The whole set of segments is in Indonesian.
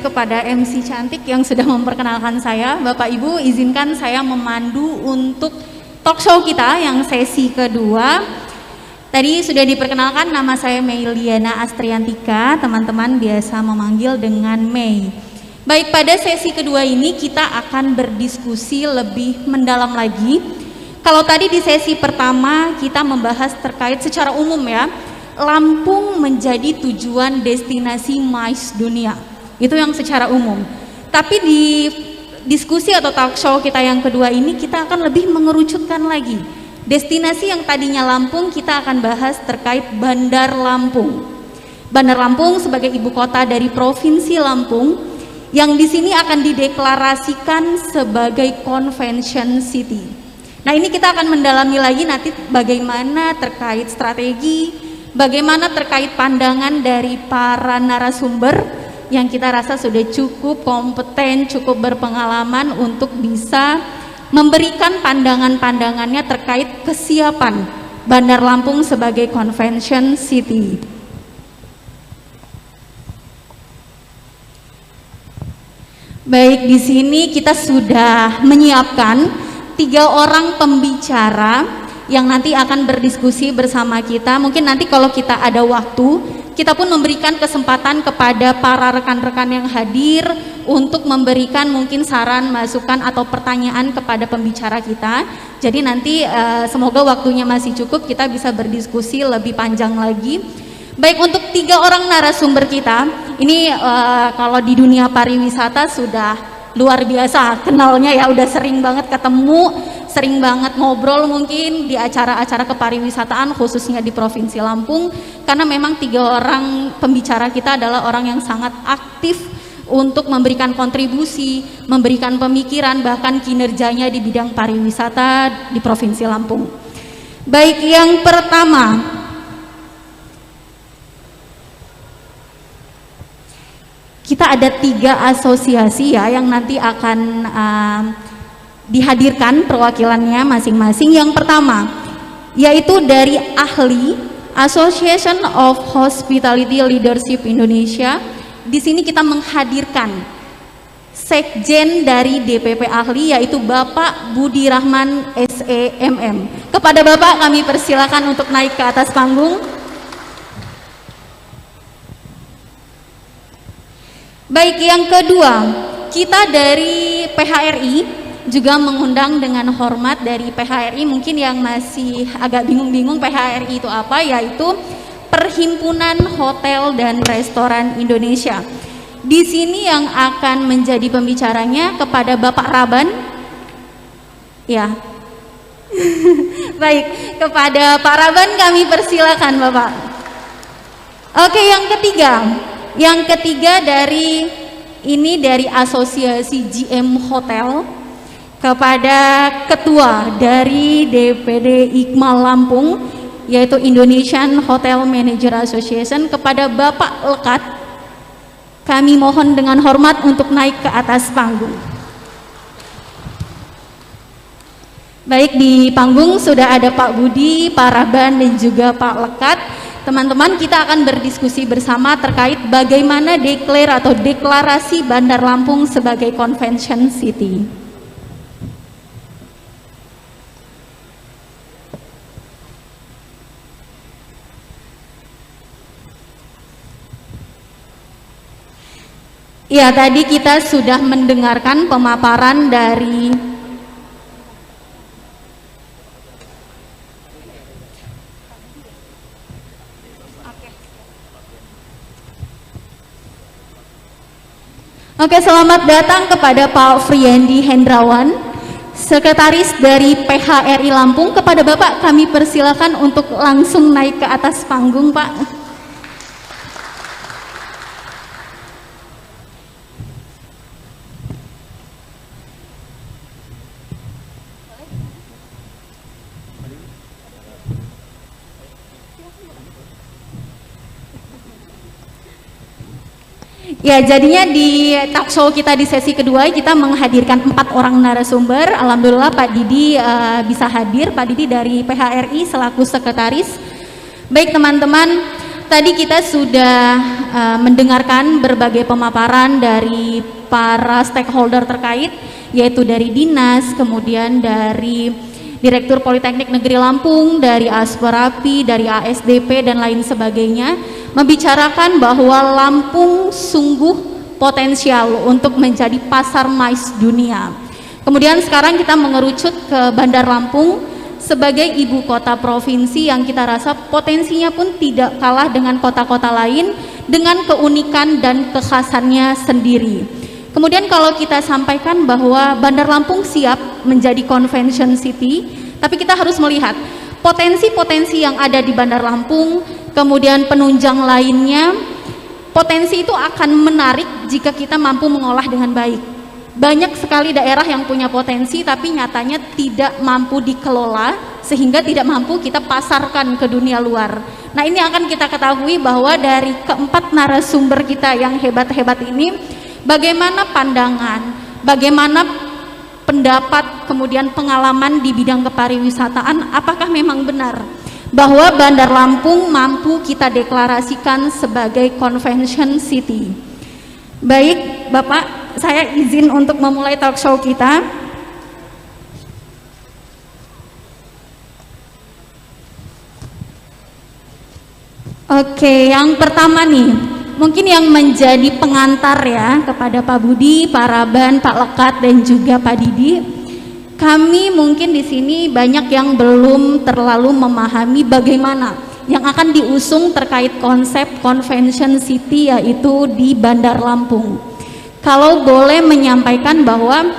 kepada MC cantik yang sudah memperkenalkan saya. Bapak Ibu, izinkan saya memandu untuk talk show kita yang sesi kedua. Tadi sudah diperkenalkan, nama saya Meiliana Astriantika, teman-teman biasa memanggil dengan Mei. Baik, pada sesi kedua ini kita akan berdiskusi lebih mendalam lagi. Kalau tadi di sesi pertama kita membahas terkait secara umum ya, Lampung menjadi tujuan destinasi MICE dunia, itu yang secara umum. Tapi di diskusi atau talk show kita yang kedua ini kita akan lebih mengerucutkan lagi. Destinasi yang tadinya Lampung, kita akan bahas terkait Bandar Lampung. Bandar Lampung sebagai ibu kota dari Provinsi Lampung, yang di sini akan dideklarasikan sebagai Convention City. Nah, ini kita akan mendalami lagi nanti bagaimana terkait strategi, bagaimana terkait pandangan dari para narasumber yang kita rasa sudah cukup kompeten, cukup berpengalaman untuk bisa memberikan pandangan-pandangannya terkait kesiapan Bandar Lampung sebagai Convention City. Baik, di sini kita sudah menyiapkan 3 orang pembicara yang nanti akan berdiskusi bersama kita. Mungkin nanti kalau kita ada waktu, kita pun memberikan kesempatan kepada para rekan-rekan yang hadir untuk memberikan mungkin saran, masukan atau pertanyaan kepada pembicara kita. Jadi nanti semoga waktunya masih cukup, kita bisa berdiskusi lebih panjang lagi. Baik, untuk 3 orang narasumber kita, ini kalau di dunia pariwisata sudah luar biasa kenalnya ya, udah sering banget ketemu, sering banget ngobrol mungkin di acara-acara kepariwisataan khususnya di Provinsi Lampung, karena memang 3 orang pembicara kita adalah orang yang sangat aktif untuk memberikan kontribusi, memberikan pemikiran, bahkan kinerjanya di bidang pariwisata di Provinsi Lampung. Baik, yang pertama, kita ada 3 asosiasi ya yang nanti akan dihadirkan perwakilannya masing-masing. Yang pertama yaitu dari AHLI, Association of Hospitality Leadership Indonesia. Di sini kita menghadirkan Sekjen dari DPP AHLI yaitu Bapak Budi Rahman SEMM. Kepada Bapak kami persilakan untuk naik ke atas panggung. Baik, yang kedua kita dari PHRI juga mengundang dengan hormat dari PHRI. Mungkin yang masih agak bingung-bingung PHRI itu apa, yaitu Perhimpunan Hotel dan Restoran Indonesia. Di sini yang akan menjadi pembicaranya kepada Bapak Raban ya. Baik, kepada Pak Raban kami persilakan Bapak. Oke, yang ketiga dari Asosiasi GM Hotel, kepada Ketua dari DPD Ikmal Lampung yaitu Indonesian Hotel Manager Association, kepada Bapak Lekat kami mohon dengan hormat untuk naik ke atas panggung. Baik, di panggung sudah ada Pak Budi, Pak Raban dan juga Pak Lekat. Teman-teman, kita akan berdiskusi bersama terkait bagaimana deklarasi Bandar Lampung sebagai Convention City. Ya, tadi kita sudah mendengarkan pemaparan dari Oke, selamat datang kepada Pak Friandi Hendrawan, Sekretaris dari PHRI Lampung. Kepada Bapak kami persilakan untuk langsung naik ke atas panggung, Pak. Ya, jadinya di talk show kita di sesi kedua kita menghadirkan 4 orang narasumber. Alhamdulillah Pak Didi bisa hadir. Pak Didi dari PHRI selaku sekretaris. Baik teman-teman, tadi kita sudah mendengarkan berbagai pemaparan dari para stakeholder terkait, yaitu dari dinas, kemudian dari Direktur Politeknik Negeri Lampung, dari Asperapi, dari ASDP dan lain sebagainya, membicarakan bahwa Lampung sungguh potensial untuk menjadi pasar mais dunia. Kemudian sekarang kita mengerucut ke Bandar Lampung sebagai ibu kota provinsi yang kita rasa potensinya pun tidak kalah dengan kota-kota lain dengan keunikan dan kekhasannya sendiri. Kemudian kalau kita sampaikan bahwa Bandar Lampung siap menjadi convention city, tapi kita harus melihat potensi-potensi yang ada di Bandar Lampung, kemudian penunjang lainnya, potensi itu akan menarik jika kita mampu mengolah dengan baik. Banyak sekali daerah yang punya potensi tapi nyatanya tidak mampu dikelola sehingga tidak mampu kita pasarkan ke dunia luar. Nah, ini akan kita ketahui bahwa dari keempat narasumber kita yang hebat-hebat ini, bagaimana pandangan, bagaimana pendapat, kemudian pengalaman di bidang kepariwisataan, apakah memang benar bahwa Bandar Lampung mampu kita deklarasikan sebagai convention city. Baik, Bapak, saya izin untuk memulai talk show kita. Oke, yang pertama nih, mungkin yang menjadi pengantar ya kepada Pak Budi, Pak Raban, Pak Lekat dan juga Pak Didi. Kami mungkin di sini banyak yang belum terlalu memahami bagaimana yang akan diusung terkait konsep convention city, yaitu di Bandar Lampung. Kalau boleh menyampaikan bahwa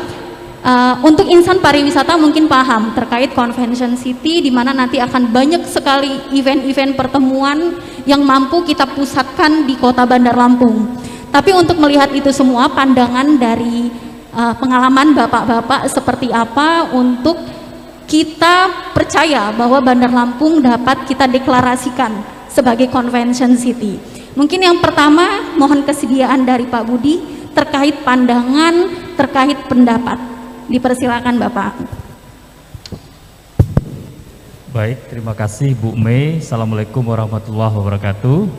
untuk insan pariwisata mungkin paham terkait convention city, di mana nanti akan banyak sekali event-event pertemuan yang mampu kita pusatkan di kota Bandar Lampung. Tapi untuk melihat itu semua, pandangan dari pengalaman bapak-bapak seperti apa untuk kita percaya bahwa Bandar Lampung dapat kita deklarasikan sebagai convention city. Mungkin yang pertama mohon kesediaan dari Pak Budi terkait pandangan, terkait pendapat. Dipersilakan Bapak. Baik, terima kasih Bu Mei. Assalamualaikum warahmatullahi wabarakatuh.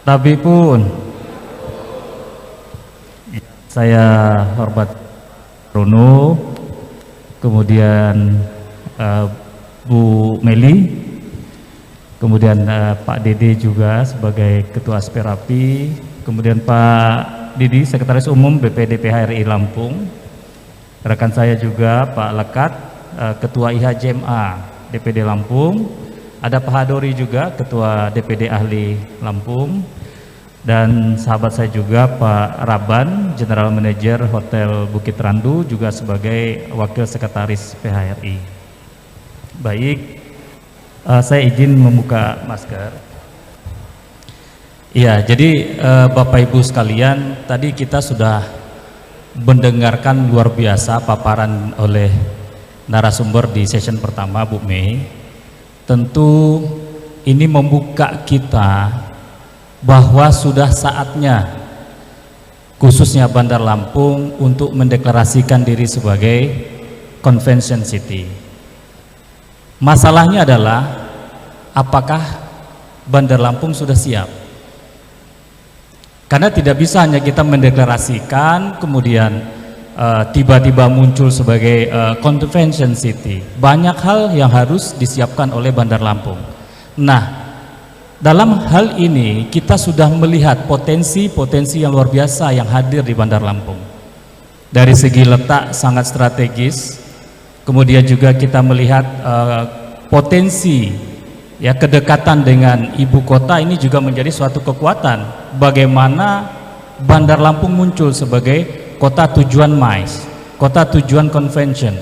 Tapi pun saya hormat Rono, kemudian Bu Meli, kemudian Pak Dede juga sebagai Ketua Asperapi, kemudian Pak Didi, Sekretaris Umum BPD PHRI Lampung, rekan saya juga Pak Lekat, Ketua IHJMA DPD Lampung, ada Pak Hadori juga Ketua DPD Ahli Lampung, dan sahabat saya juga Pak Raban, General Manager Hotel Bukit Randu, juga sebagai Wakil Sekretaris PHRI. Baik, saya izin membuka masker. Iya, jadi Bapak Ibu sekalian, tadi kita sudah mendengarkan luar biasa paparan oleh narasumber di session pertama Bu Mei. Tentu ini membuka kita bahwa sudah saatnya khususnya Bandar Lampung untuk mendeklarasikan diri sebagai convention city. Masalahnya adalah apakah Bandar Lampung sudah siap? Karena tidak bisa hanya kita mendeklarasikan kemudian tiba-tiba muncul sebagai convention city. Banyak hal yang harus disiapkan oleh Bandar Lampung. Nah, dalam hal ini kita sudah melihat potensi-potensi yang luar biasa yang hadir di Bandar Lampung. Dari segi letak sangat strategis, kemudian juga kita melihat potensi ya kedekatan dengan ibu kota ini juga menjadi suatu kekuatan. Bagaimana Bandar Lampung muncul sebagai kota tujuan MICE, kota tujuan convention.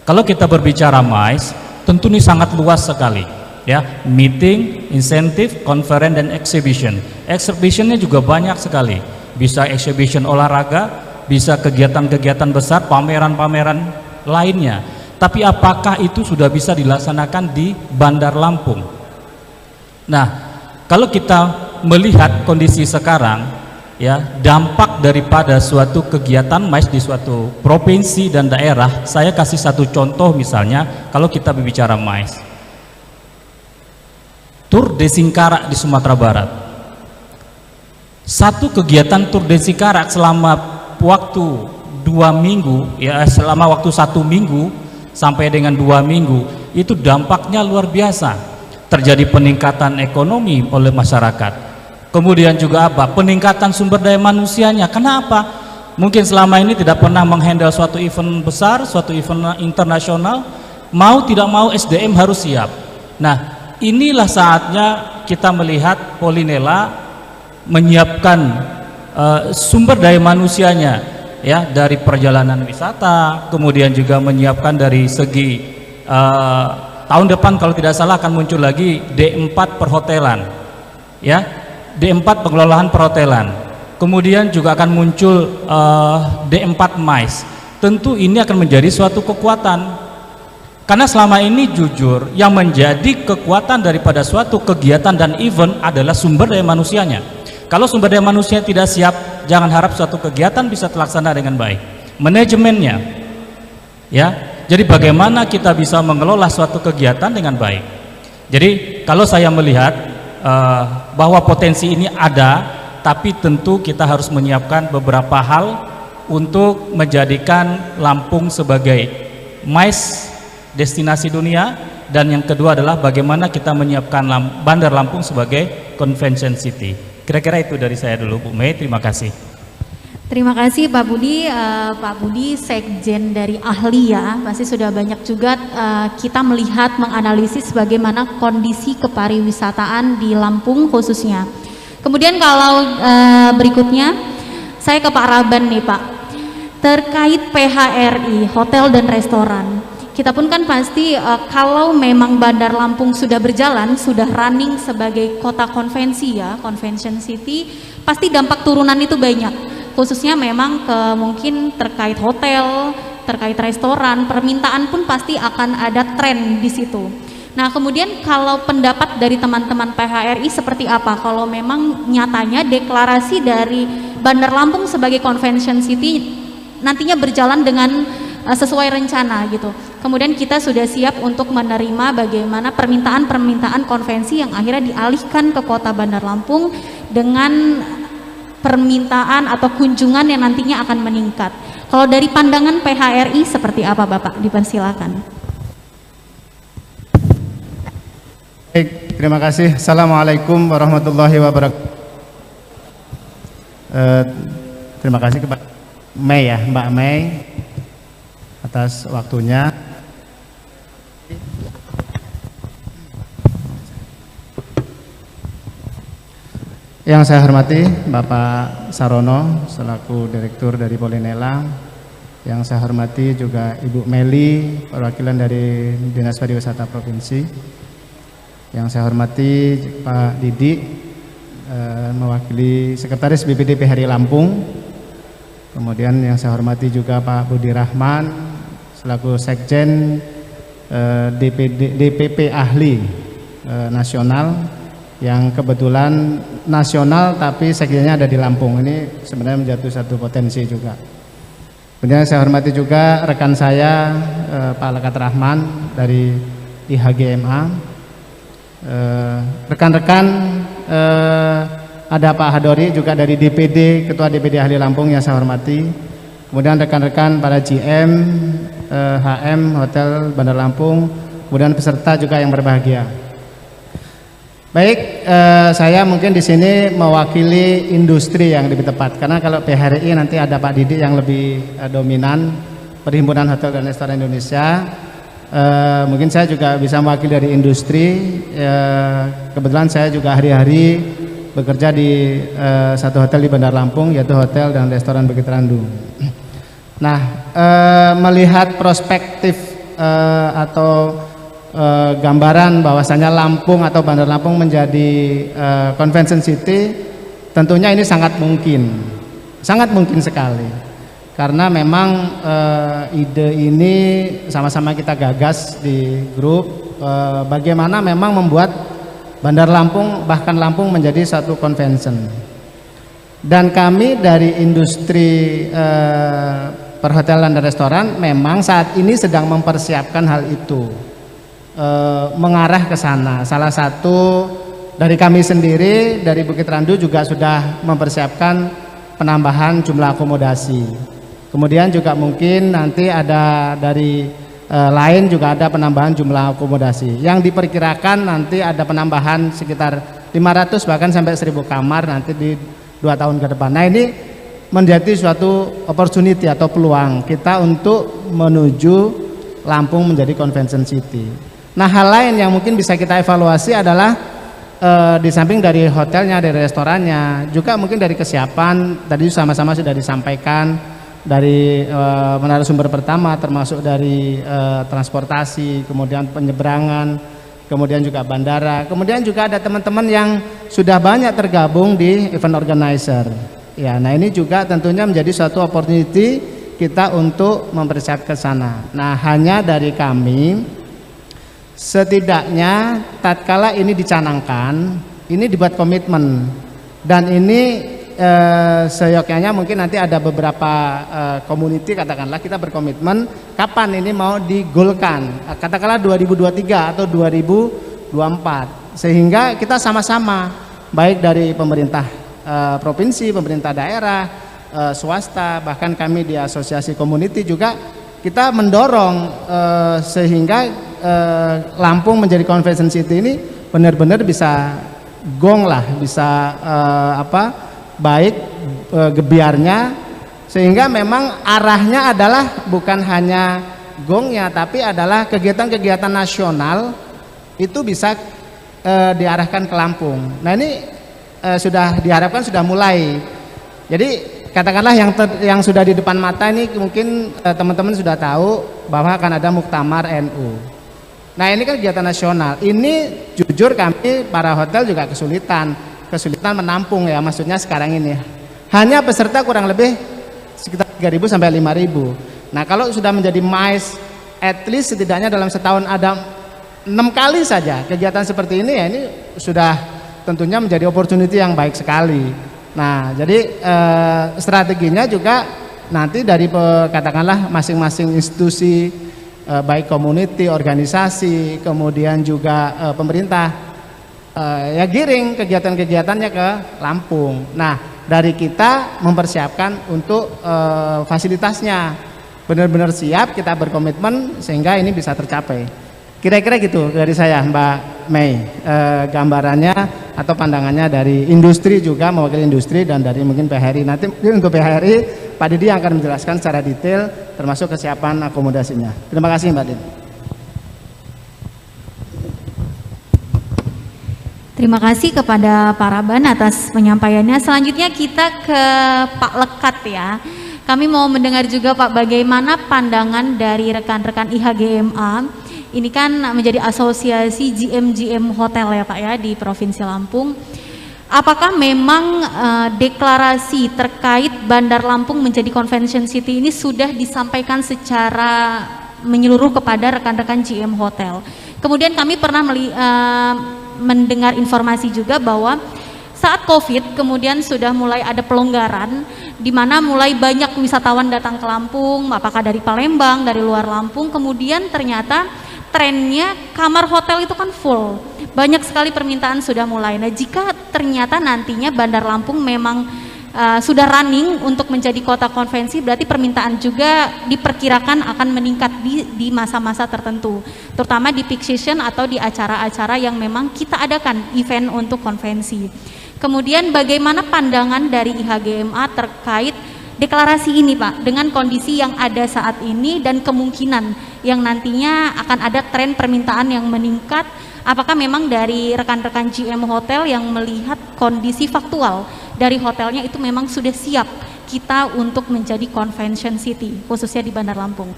Kalau kita berbicara MICE, tentu ini sangat luas sekali. Ya, meeting, insentif, conference dan exhibition. Exhibitionnya juga banyak sekali. Bisa exhibition olahraga, bisa kegiatan-kegiatan besar, pameran-pameran lainnya. Tapi apakah itu sudah bisa dilaksanakan di Bandar Lampung? Nah, kalau kita melihat kondisi sekarang, ya, dampak daripada suatu kegiatan MICE di suatu provinsi dan daerah, saya kasih satu contoh misalnya, kalau kita berbicara MICE. Tour de Singkarak di Sumatera Barat. Satu kegiatan Tour de Singkarak selama waktu 2 minggu, ya selama waktu 1 minggu sampai dengan 2 minggu, itu dampaknya luar biasa. Terjadi peningkatan ekonomi oleh masyarakat. Kemudian juga apa? Peningkatan sumber daya manusianya. Kenapa? Mungkin selama ini tidak pernah menghandle suatu event besar, suatu event internasional, mau tidak mau SDM harus siap. Nah, inilah saatnya kita melihat Polinela menyiapkan sumber daya manusianya, ya, dari perjalanan wisata, kemudian juga menyiapkan dari segi tahun depan kalau tidak salah akan muncul lagi D4 perhotelan, ya, D4 pengelolaan perhotelan. Kemudian juga akan muncul D4 MICE. Tentu ini akan menjadi suatu kekuatan, karena selama ini jujur yang menjadi kekuatan daripada suatu kegiatan dan event adalah sumber daya manusianya. Kalau sumber daya manusia tidak siap, jangan harap suatu kegiatan bisa terlaksana dengan baik. Manajemennya, ya. Jadi bagaimana kita bisa mengelola suatu kegiatan dengan baik. Jadi kalau saya melihat bahwa potensi ini ada, tapi tentu kita harus menyiapkan beberapa hal untuk menjadikan Lampung sebagai MICE destinasi dunia, dan yang kedua adalah bagaimana kita menyiapkan Bandar Lampung sebagai convention city. Kira-kira itu dari saya dulu, Bu Mei. Terima kasih. Terima kasih Pak Budi. Pak Budi sekjen dari ahli, ya, pasti sudah banyak juga kita melihat menganalisis bagaimana kondisi kepariwisataan di Lampung khususnya. Kemudian kalau berikutnya saya ke Pak Raban nih Pak, terkait PHRI, hotel dan restoran. Kita pun kan pasti kalau memang Bandar Lampung sudah berjalan, sudah running sebagai kota konvensi, ya, convention city, pasti dampak turunan itu banyak. Khususnya memang mungkin terkait hotel, terkait restoran, permintaan pun pasti akan ada tren di situ. Nah, kemudian kalau pendapat dari teman-teman PHRI seperti apa kalau memang nyatanya deklarasi dari Bandar Lampung sebagai convention city nantinya berjalan dengan sesuai rencana gitu. Kemudian kita sudah siap untuk menerima bagaimana permintaan-permintaan konvensi yang akhirnya dialihkan ke kota Bandar Lampung dengan permintaan atau kunjungan yang nantinya akan meningkat. Kalau dari pandangan PHRI seperti apa Bapak? Dipersilakan. Baik, terima kasih. Assalamualaikum warahmatullahi wabarakatuh. Terima kasih kepada Mei, ya, Mbak Mei, atas waktunya. Yang saya hormati Bapak Sarono selaku Direktur dari Polinela. Yang saya hormati juga Ibu Meli, perwakilan dari Dinas Pariwisata Provinsi. Yang saya hormati Pak Didi, mewakili Sekretaris BPD PHRI Lampung. Kemudian yang saya hormati juga Pak Budi Rahman selaku Sekjen DPP Ahli Nasional, yang kebetulan nasional tapi sekjennya ada di Lampung. Ini sebenarnya menjadi satu potensi juga. Kemudian saya hormati juga rekan saya Pak Lekat Rahman dari IHGMA. Rekan-rekan ada Pak Hadori juga dari DPD, Ketua DPD Ahli Lampung yang saya hormati. Kemudian rekan-rekan para GM, HM Hotel Bandar Lampung, kemudian peserta juga yang berbahagia. Baik, saya mungkin di sini mewakili industri yang lebih tepat, karena kalau PHRI nanti ada Pak Didi yang lebih dominan, Perhimpunan Hotel dan Restoran Indonesia. Mungkin saya juga bisa mewakili dari industri. Kebetulan saya juga hari-hari bekerja di satu hotel di Bandar Lampung, yaitu Hotel dan Restoran Bukit Randu. Nah, melihat perspektif atau gambaran bahwasanya Lampung atau Bandar Lampung menjadi convention city, tentunya ini sangat mungkin sekali. Karena memang ide ini sama-sama kita gagas di grup, bagaimana memang membuat Bandar Lampung, bahkan Lampung menjadi satu convention. Dan kami dari industri perhotelan dan restoran memang saat ini sedang mempersiapkan hal itu, mengarah ke sana. Salah satu dari kami sendiri dari Bukit Randu juga sudah mempersiapkan penambahan jumlah akomodasi. Kemudian juga mungkin nanti ada dari lain juga ada penambahan jumlah akomodasi. Yang diperkirakan nanti ada penambahan sekitar 500 bahkan sampai 1000 kamar nanti di 2 tahun ke depan. Nah, ini menjadi suatu opportunity atau peluang kita untuk menuju Lampung menjadi convention city. Nah, hal lain yang mungkin bisa kita evaluasi adalah di samping dari hotelnya, dari restorannya, juga mungkin dari kesiapan. Tadi sama-sama sudah disampaikan dari narasumber pertama, termasuk dari transportasi, kemudian penyeberangan, kemudian juga bandara, kemudian juga ada teman-teman yang sudah banyak tergabung di event organizer. Ya, nah ini juga tentunya menjadi suatu opportunity kita untuk mempersiapkan ke sana. Nah, hanya dari kami setidaknya tatkala ini dicanangkan, ini dibuat komitmen, dan ini seyogyanya mungkin nanti ada beberapa community katakanlah kita berkomitmen kapan ini mau digolkan, katakanlah 2023 atau 2024, sehingga kita sama-sama baik dari pemerintah provinsi, pemerintah daerah, swasta, bahkan kami di asosiasi community juga kita mendorong sehingga Lampung menjadi convention city ini benar-benar bisa gong lah, bisa baik gebiarnya, sehingga memang arahnya adalah bukan hanya gongnya tapi adalah kegiatan-kegiatan nasional itu bisa diarahkan ke Lampung. Nah, ini sudah diharapkan sudah mulai. Jadi katakanlah yang sudah di depan mata ini mungkin teman-teman sudah tahu bahwa akan ada Muktamar NU. Nah, ini kan kegiatan nasional. Ini jujur kami para hotel juga kesulitan menampung ya, maksudnya sekarang ini. Hanya peserta kurang lebih sekitar 3.000 sampai 5.000. Nah, kalau sudah menjadi MICE, at least setidaknya dalam setahun ada 6 kali saja kegiatan seperti ini, ya ini sudah tentunya menjadi opportunity yang baik sekali. Nah, jadi strateginya juga nanti dari katakanlah masing-masing institusi, baik community, organisasi, kemudian juga pemerintah, ya giring kegiatan-kegiatannya ke Lampung. Nah, dari kita mempersiapkan untuk fasilitasnya benar-benar siap, kita berkomitmen sehingga ini bisa tercapai. Kira-kira gitu dari saya, Mbak Mei, gambarannya atau pandangannya dari industri juga, mewakili industri, dan dari mungkin PHRI. Nanti mungkin untuk PHRI Pak Didi yang akan menjelaskan secara detail termasuk kesiapan akomodasinya. Terima kasih Mbak Didi. Terima kasih kepada Pak Raban atas penyampaiannya. Selanjutnya kita ke Pak Lekat ya. Kami mau mendengar juga Pak bagaimana pandangan dari rekan-rekan IHGMA. Ini kan menjadi asosiasi GM hotel ya Pak ya di Provinsi Lampung. Apakah memang deklarasi terkait Bandar Lampung menjadi convention city ini sudah disampaikan secara menyeluruh kepada rekan-rekan GM hotel? Kemudian kami pernah mendengar informasi juga bahwa saat COVID kemudian sudah mulai ada pelonggaran di mana mulai banyak wisatawan datang ke Lampung, apakah dari Palembang, dari luar Lampung, kemudian ternyata trennya kamar hotel itu kan full, banyak sekali permintaan sudah mulai. Nah, jika ternyata nantinya Bandar Lampung memang sudah running untuk menjadi kota konvensi, berarti permintaan juga diperkirakan akan meningkat di masa-masa tertentu, terutama di peak season atau di acara-acara yang memang kita adakan event untuk konvensi. Kemudian bagaimana pandangan dari IHGMA terkait deklarasi ini Pak, dengan kondisi yang ada saat ini dan kemungkinan yang nantinya akan ada tren permintaan yang meningkat? Apakah memang dari rekan-rekan GM Hotel yang melihat kondisi faktual dari hotelnya itu memang sudah siap kita untuk menjadi convention city, khususnya di Bandar Lampung?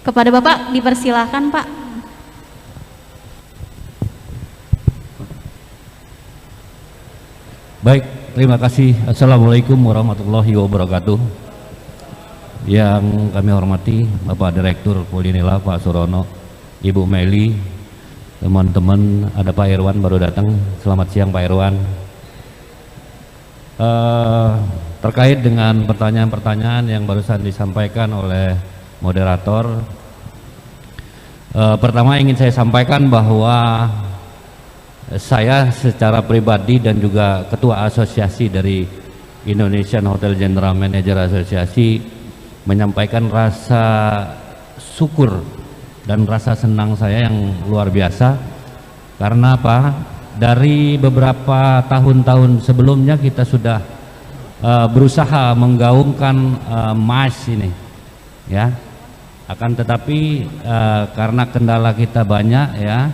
Kepada Bapak dipersilahkan Pak. Baik, terima kasih. Assalamualaikum warahmatullahi wabarakatuh. Yang kami hormati Bapak Direktur Polinela, Pak Surono, Ibu Meli, teman-teman, ada Pak Irwan baru datang. Selamat siang Pak Irwan. Terkait dengan pertanyaan-pertanyaan yang barusan disampaikan oleh moderator, pertama ingin saya sampaikan bahwa saya secara pribadi dan juga ketua asosiasi dari Indonesian Hotel General Manager Asosiasi menyampaikan rasa syukur dan rasa senang saya yang luar biasa. Karena apa? Dari beberapa tahun-tahun sebelumnya kita sudah berusaha menggaungkan MICE ini, ya. Akan tetapi karena kendala kita banyak, ya.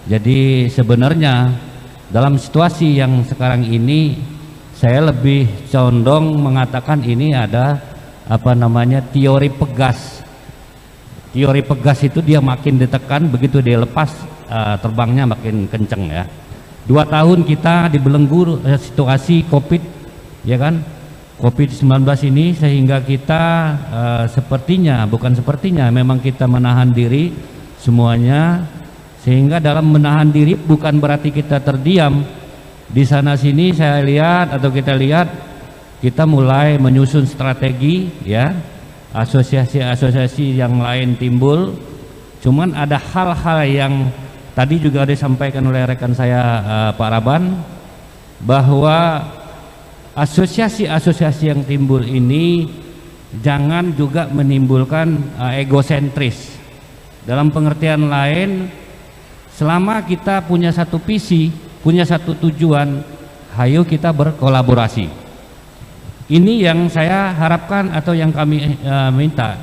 Jadi sebenarnya dalam situasi yang sekarang ini saya lebih condong mengatakan ini ada apa namanya teori pegas. Teori pegas itu dia makin ditekan, begitu dia lepas terbangnya makin kenceng, ya. 2 tahun kita dibelenggu situasi COVID, ya kan, COVID-19 ini, sehingga kita memang kita menahan diri semuanya. Sehingga dalam menahan diri bukan berarti kita terdiam. Di sana sini saya lihat atau kita lihat kita mulai menyusun strategi, ya. Asosiasi-asosiasi yang lain timbul. Cuman ada hal-hal yang tadi juga disampaikan oleh rekan saya Pak Raban, bahwa asosiasi-asosiasi yang timbul ini jangan juga menimbulkan egosentris. Dalam pengertian lain, selama kita punya satu visi, punya satu tujuan, hayo kita berkolaborasi. Ini yang saya harapkan atau yang kami minta.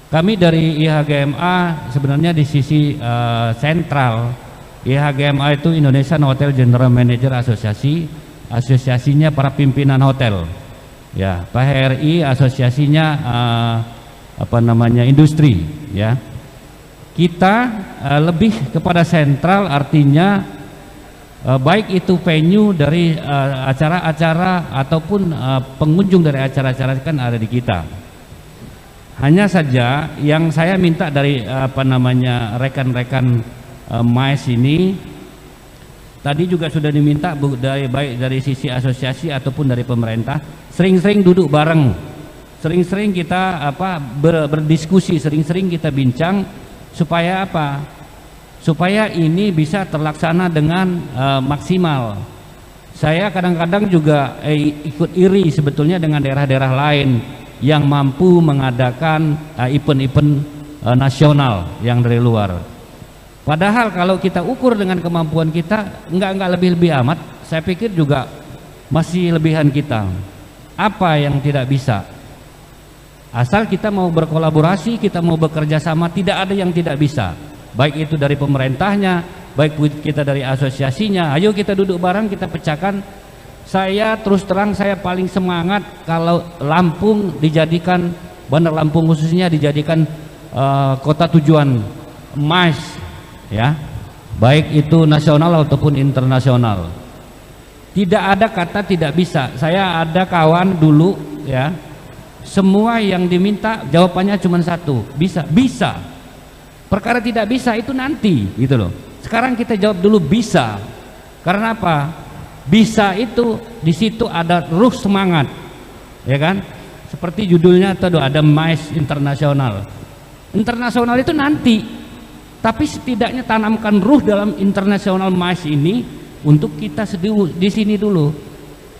Kami dari IHGMA sebenarnya di sisi sentral, IHGMA itu Indonesian Hotel General Manager Asosiasi, asosiasinya para pimpinan hotel. Ya, PHRI asosiasinya apa namanya industri, ya. Kita lebih kepada sentral, artinya baik itu venue dari acara-acara ataupun pengunjung dari acara-acara kan ada di kita. Hanya saja yang saya minta dari apa namanya rekan-rekan MICE ini, tadi juga sudah diminta baik dari sisi asosiasi ataupun dari pemerintah, sering-sering duduk bareng, sering-sering kita berdiskusi, sering-sering kita bincang. Supaya apa? Supaya ini bisa terlaksana dengan maksimal. Saya kadang-kadang juga ikut iri sebetulnya dengan daerah-daerah lain yang mampu mengadakan event-event nasional yang dari luar. Padahal kalau kita ukur dengan kemampuan kita, enggak lebih-lebih amat. Saya pikir juga masih lebihan kita. Apa yang tidak bisa? Asal kita mau berkolaborasi, kita mau bekerja sama, tidak ada yang tidak bisa. Baik itu dari pemerintahnya, baik kita dari asosiasinya. Ayo kita duduk bareng, kita pecahkan. Saya terus terang saya paling semangat kalau Lampung dijadikan, Bandar Lampung khususnya dijadikan kota tujuan MICE, ya. Baik itu nasional ataupun internasional. Tidak ada kata tidak bisa. Saya ada kawan dulu, ya. Semua yang diminta jawabannya cuma satu, bisa. Perkara tidak bisa itu nanti, gitu loh. Sekarang kita jawab dulu bisa. Karena apa? Bisa itu di situ ada ruh semangat, ya kan? Seperti judulnya tadi ada MICE internasional. Internasional itu nanti, tapi setidaknya tanamkan ruh dalam internasional MICE ini untuk kita di sini dulu.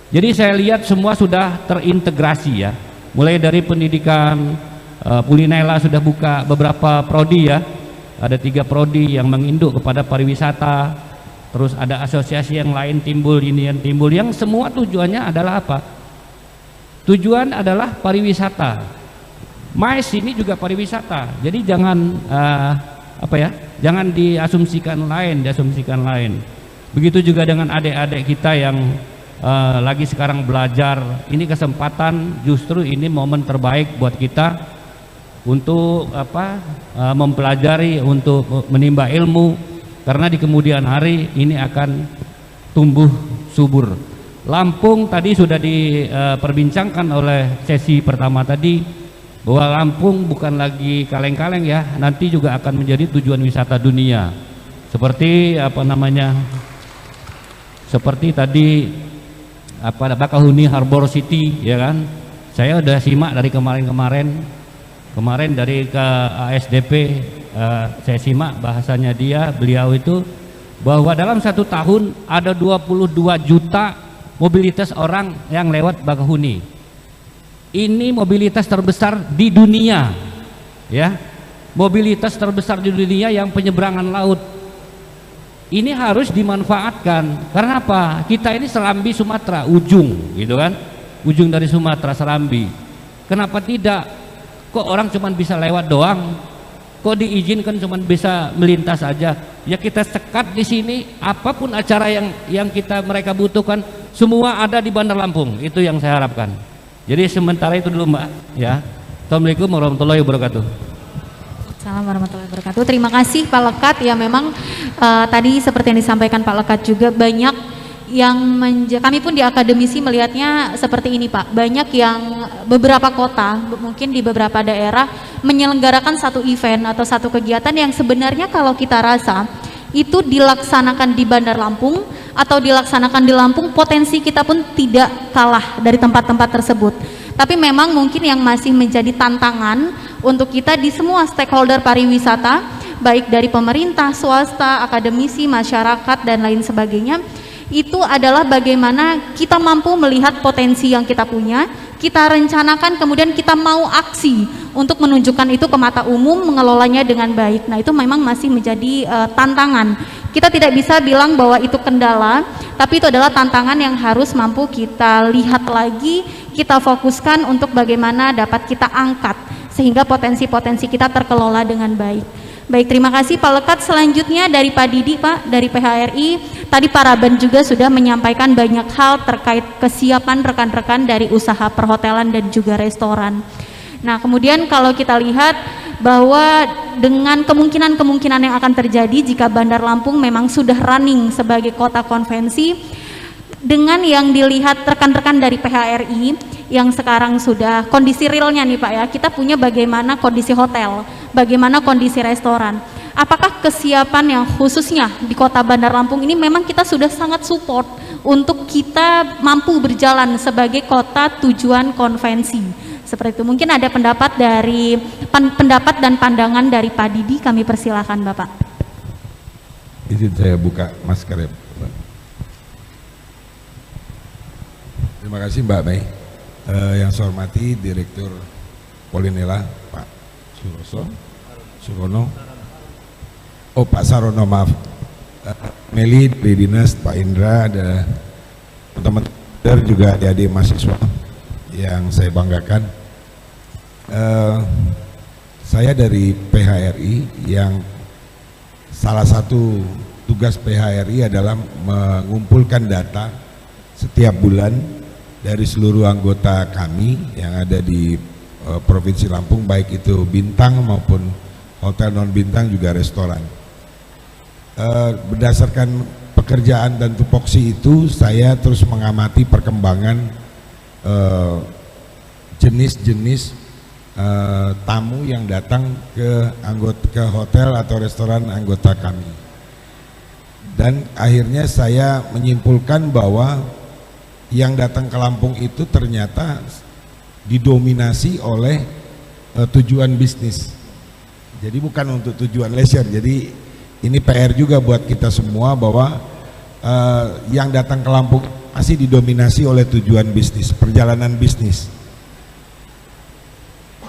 Jadi saya lihat semua sudah terintegrasi, ya. Mulai dari pendidikan, Pulinela sudah buka beberapa prodi, ya. Ada 3 prodi yang menginduk kepada pariwisata. Terus ada asosiasi yang lain timbul, ini yang timbul, yang semua tujuannya adalah apa? Tujuan adalah pariwisata. MICE ini juga pariwisata. Jadi jangan jangan diasumsikan lain. Begitu juga dengan adik-adik kita yang lagi sekarang belajar. Ini kesempatan, justru ini momen terbaik buat kita untuk mempelajari, untuk menimba ilmu, karena di kemudian hari ini akan tumbuh subur. Lampung tadi sudah diperbincangkan oleh sesi pertama tadi, bahwa Lampung bukan lagi kaleng-kaleng, ya, nanti juga akan menjadi tujuan wisata dunia. Seperti seperti tadi Bakahuni Harbor City, ya kan? Saya udah simak dari kemarin dari ke ASDP, saya simak bahasanya beliau itu bahwa dalam 1 tahun ada 22 juta mobilitas orang yang lewat Bakahuni. Ini mobilitas terbesar di dunia, ya, mobilitas terbesar di dunia yang penyeberangan laut. Ini harus dimanfaatkan. Karena apa? Kita ini Serambi Sumatera, ujung, gitu kan? Ujung dari Sumatera, Serambi. Kenapa tidak? Kok orang cuma bisa lewat doang? Kok diizinkan cuma bisa melintas aja? Ya kita sekat di sini, apapun acara yang mereka butuhkan, semua ada di Bandar Lampung. Itu yang saya harapkan. Jadi sementara itu dulu Mbak, ya. Assalamualaikum warahmatullahi wabarakatuh. Assalamualaikum warahmatullahi wabarakatuh. Terima kasih Pak Lekat. Ya memang tadi seperti yang disampaikan Pak Lekat juga banyak yang kami pun di akademisi melihatnya seperti ini Pak. Banyak yang beberapa kota, mungkin di beberapa daerah menyelenggarakan satu event atau satu kegiatan yang sebenarnya kalau kita rasa itu dilaksanakan di Bandar Lampung atau dilaksanakan di Lampung, potensi kita pun tidak kalah dari tempat-tempat tersebut. Tapi memang mungkin yang masih menjadi tantangan untuk kita di semua stakeholder pariwisata, baik dari pemerintah, swasta, akademisi, masyarakat, dan lain sebagainya, itu adalah bagaimana kita mampu melihat potensi yang kita punya, kita rencanakan, kemudian kita mau aksi untuk menunjukkan itu ke mata umum, mengelolanya dengan baik. Nah itu memang masih menjadi tantangan. Kita tidak bisa bilang bahwa itu kendala, tapi itu adalah tantangan yang harus mampu kita lihat lagi, kita fokuskan untuk bagaimana dapat kita angkat sehingga potensi-potensi kita terkelola dengan baik. Baik, terima kasih Pak Lekat. Selanjutnya dari Pak Didi Pak, dari PHRI. Tadi Pak Raban juga sudah menyampaikan banyak hal terkait kesiapan rekan-rekan dari usaha perhotelan dan juga restoran. Nah kemudian kalau kita lihat bahwa dengan kemungkinan-kemungkinan yang akan terjadi jika Bandar Lampung memang sudah running sebagai kota konvensi, dengan yang dilihat rekan-rekan dari PHRI yang sekarang sudah kondisi realnya nih Pak ya, kita punya bagaimana kondisi hotel, bagaimana kondisi restoran. Apakah kesiapan yang khususnya di kota Bandar Lampung ini memang kita sudah sangat support untuk kita mampu berjalan sebagai kota tujuan konvensi. Seperti itu. Mungkin ada pendapat dan pandangan dari Pak Didi, kami persilakan Bapak. Izin saya buka masker ya. Terima kasih Mbak Mei. Yang saya hormati Direktur Polinela Pak Surono. Oh Pak Sarono, maaf. Meli dari Dinas, Pak Indra, ada teman-teman juga adik-adik mahasiswa yang saya banggakan. Saya dari PHRI yang salah satu tugas PHRI adalah mengumpulkan data setiap bulan dari seluruh anggota kami yang ada di Provinsi Lampung, baik itu bintang maupun hotel non bintang juga restoran. Berdasarkan pekerjaan dan tupoksi itu, saya terus mengamati perkembangan jenis-jenis tamu yang datang ke hotel atau restoran anggota kami, dan akhirnya saya menyimpulkan bahwa yang datang ke Lampung itu ternyata didominasi oleh tujuan bisnis, jadi bukan untuk tujuan leisure. Jadi ini PR juga buat kita semua bahwa yang datang ke Lampung masih didominasi oleh tujuan bisnis, perjalanan bisnis.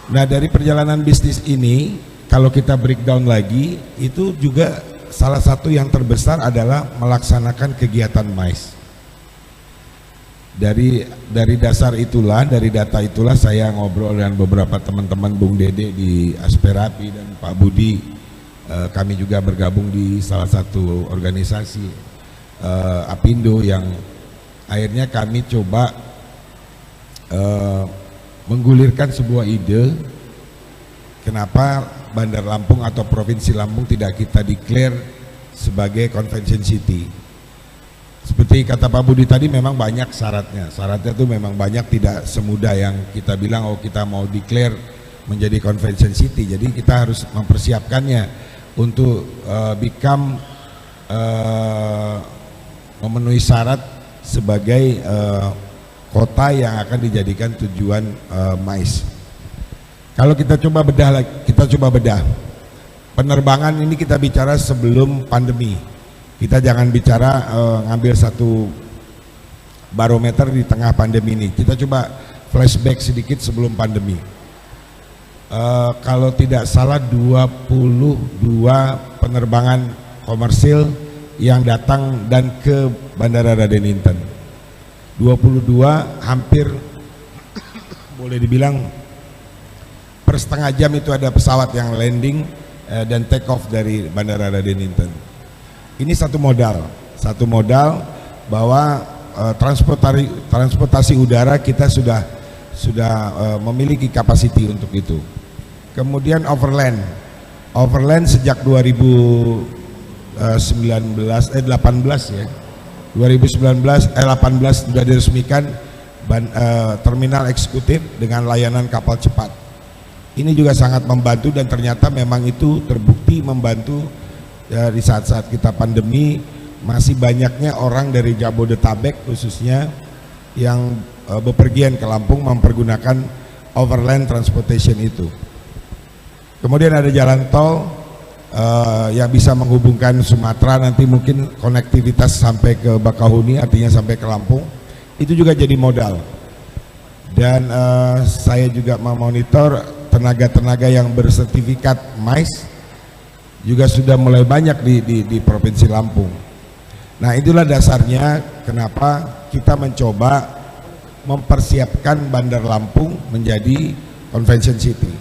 Nah dari perjalanan bisnis ini, kalau kita breakdown lagi, itu juga salah satu yang terbesar adalah melaksanakan kegiatan MICE. Dari dasar itulah, dari data itulah saya ngobrol dengan beberapa teman-teman, Bung Dede di Asperapi dan Pak Budi. Kami juga bergabung di salah satu organisasi Apindo, yang akhirnya kami coba menggulirkan sebuah ide, kenapa Bandar Lampung atau Provinsi Lampung tidak kita declare sebagai convention city. Seperti kata Pak Budi tadi, memang banyak syaratnya itu memang banyak, tidak semudah yang kita bilang oh kita mau declare menjadi convention city. Jadi kita harus mempersiapkannya untuk memenuhi syarat sebagai kota yang akan dijadikan tujuan MICE. Kalau kita coba bedah penerbangan ini, kita bicara sebelum pandemi. Kita jangan bicara ngambil satu barometer di tengah pandemi ini. Kita coba flashback sedikit sebelum pandemi. Kalau tidak salah 22 penerbangan komersil yang datang dan ke Bandara Raden Inten. 22 hampir boleh dibilang per setengah jam itu ada pesawat yang landing dan take off dari Bandara Raden Inten. Ini satu modal bahwa transportasi udara kita sudah memiliki kapasiti untuk itu. Kemudian overland sejak 18 ya. 18 sudah diresmikan terminal eksekutif dengan layanan kapal cepat. Ini juga sangat membantu dan ternyata memang itu terbukti membantu di saat-saat kita pandemi. Masih banyaknya orang dari Jabodetabek khususnya yang bepergian ke Lampung mempergunakan overland transportation itu. Kemudian ada jalan tol yang bisa menghubungkan Sumatera, nanti mungkin konektivitas sampai ke Bakahuni, artinya sampai ke Lampung. Itu juga jadi modal. Dan saya juga memonitor tenaga-tenaga yang bersertifikat MAIS juga sudah mulai banyak di Provinsi Lampung. Nah, itulah dasarnya kenapa kita mencoba mempersiapkan Bandar Lampung menjadi convention city.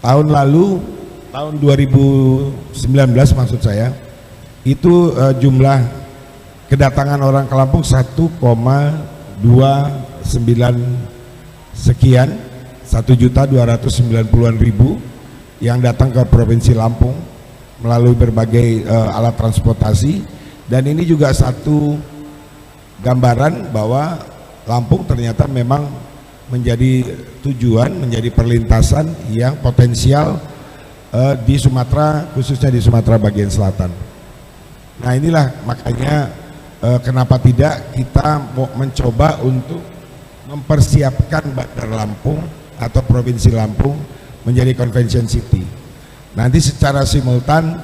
Tahun lalu, tahun 2019 maksud saya, itu jumlah kedatangan orang ke Lampung 1,29 sekian, 1.290.000 yang datang ke Provinsi Lampung melalui berbagai alat transportasi. Dan ini juga satu gambaran bahwa Lampung ternyata memang menjadi tujuan, menjadi perlintasan yang potensial di Sumatera, khususnya di Sumatera bagian selatan. Nah, inilah makanya kenapa tidak kita mau mencoba untuk mempersiapkan Bandar Lampung atau Provinsi Lampung menjadi convention city. Nanti secara simultan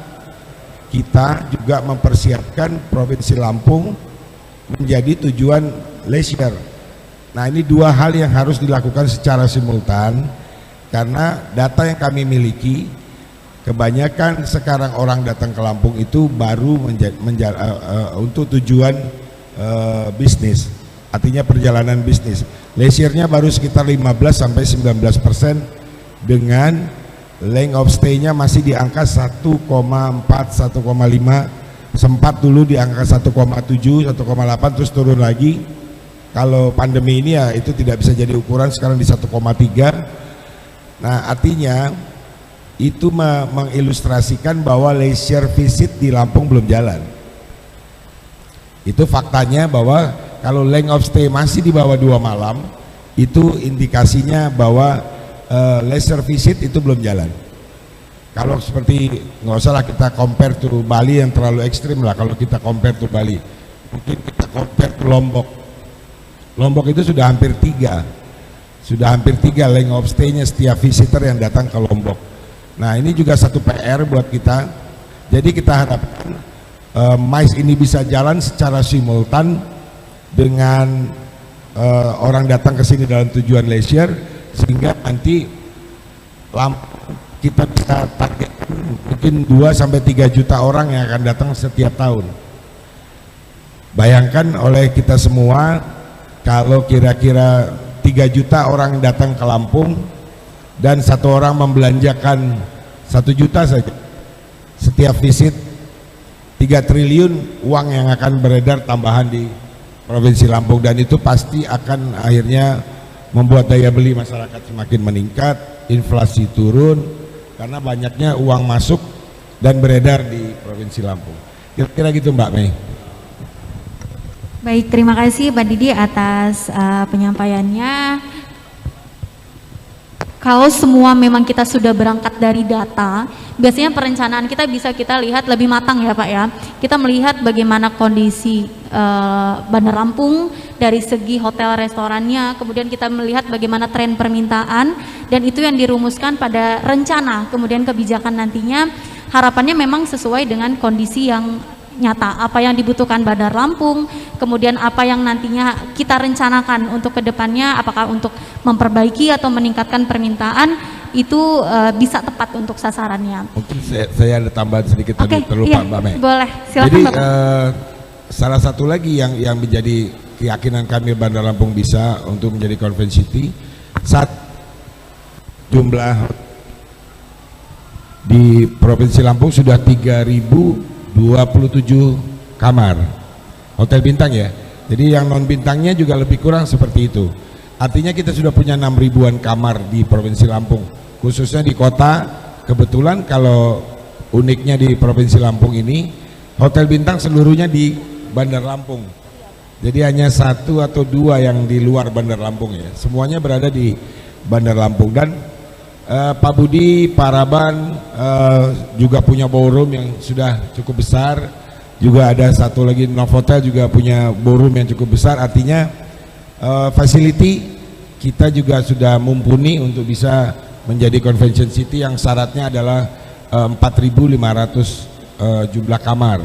kita juga mempersiapkan Provinsi Lampung menjadi tujuan leisure. Nah, ini dua hal yang harus dilakukan secara simultan karena data yang kami miliki, kebanyakan sekarang orang datang ke Lampung itu baru untuk tujuan bisnis, artinya perjalanan bisnis. Leisure-nya baru sekitar 15-19% dengan length of stay-nya masih di angka 1,4, 1,5, sempat dulu di angka 1,7, 1,8 terus turun lagi. Kalau pandemi ini ya itu tidak bisa jadi ukuran, sekarang di 1,3. Nah, artinya itu mengilustrasikan bahwa leisure visit di Lampung belum jalan. Itu faktanya bahwa kalau length of stay masih di bawah 2 malam, itu indikasinya bahwa leisure visit itu belum jalan. Kalau seperti, nggak usah lah kita compare to Bali yang terlalu ekstrim lah. Kalau kita compare to Bali, mungkin kita compare to Lombok. Lombok itu sudah hampir 3 length of stay-nya setiap visitor yang datang ke Lombok. Nah, ini juga satu PR buat kita. Jadi kita harapkan MICE ini bisa jalan secara simultan dengan orang datang ke sini dalam tujuan leisure, sehingga nanti kita bisa target mungkin 2-3 juta orang yang akan datang setiap tahun. Bayangkan oleh kita semua, kalau kira-kira 3 juta orang datang ke Lampung dan satu orang membelanjakan 1 juta saja setiap visit, 3 triliun uang yang akan beredar tambahan di Provinsi Lampung, dan itu pasti akan akhirnya membuat daya beli masyarakat semakin meningkat, inflasi turun karena banyaknya uang masuk dan beredar di Provinsi Lampung. Kira-kira gitu Mbak Mei. Baik, terima kasih Pak Didi atas penyampaiannya. Kalau semua memang kita sudah berangkat dari data, biasanya perencanaan kita bisa kita lihat lebih matang ya Pak ya. Kita melihat bagaimana kondisi Bandar Lampung dari segi hotel restorannya, kemudian kita melihat bagaimana tren permintaan, dan itu yang dirumuskan pada rencana, kemudian kebijakan nantinya harapannya memang sesuai dengan kondisi yang nyata, apa yang dibutuhkan Bandar Lampung, kemudian apa yang nantinya kita rencanakan untuk kedepannya, apakah untuk memperbaiki atau meningkatkan permintaan, itu bisa tepat untuk sasarannya. Mungkin saya ada tambahan sedikit tadi terlupa, iya, Mbak Mei. boleh, silakan. Jadi Bapak. salah satu lagi yang menjadi keyakinan kami Bandar Lampung bisa untuk menjadi convention city, saat jumlah di Provinsi Lampung sudah 3027 kamar hotel bintang ya. Jadi yang non bintangnya juga lebih kurang seperti itu. Artinya kita sudah punya 6 ribuan kamar di Provinsi Lampung, khususnya di kota. Kebetulan kalau uniknya di Provinsi Lampung ini, hotel bintang seluruhnya di Bandar Lampung. Jadi hanya 1 atau 2 yang di luar Bandar Lampung ya. Semuanya berada di Bandar Lampung. Dan Pak Budi, Pak Raban juga punya ballroom yang sudah cukup besar. Juga ada satu lagi Novotel juga punya ballroom yang cukup besar. Artinya facility kita juga sudah mumpuni untuk bisa menjadi convention city yang syaratnya adalah 4.500 jumlah kamar,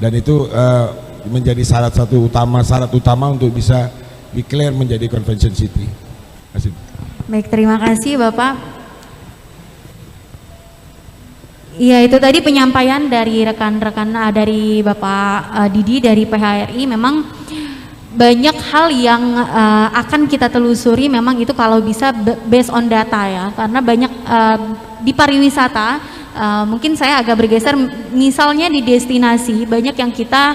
dan itu menjadi syarat utama untuk bisa declare menjadi convention city. Baik, terima kasih Bapak. Iya, itu tadi penyampaian dari rekan-rekan dari Bapak Didi dari PHRI. Memang banyak hal yang akan kita telusuri, memang itu kalau bisa based on data ya, karena banyak di pariwisata, mungkin saya agak bergeser, misalnya di destinasi banyak yang kita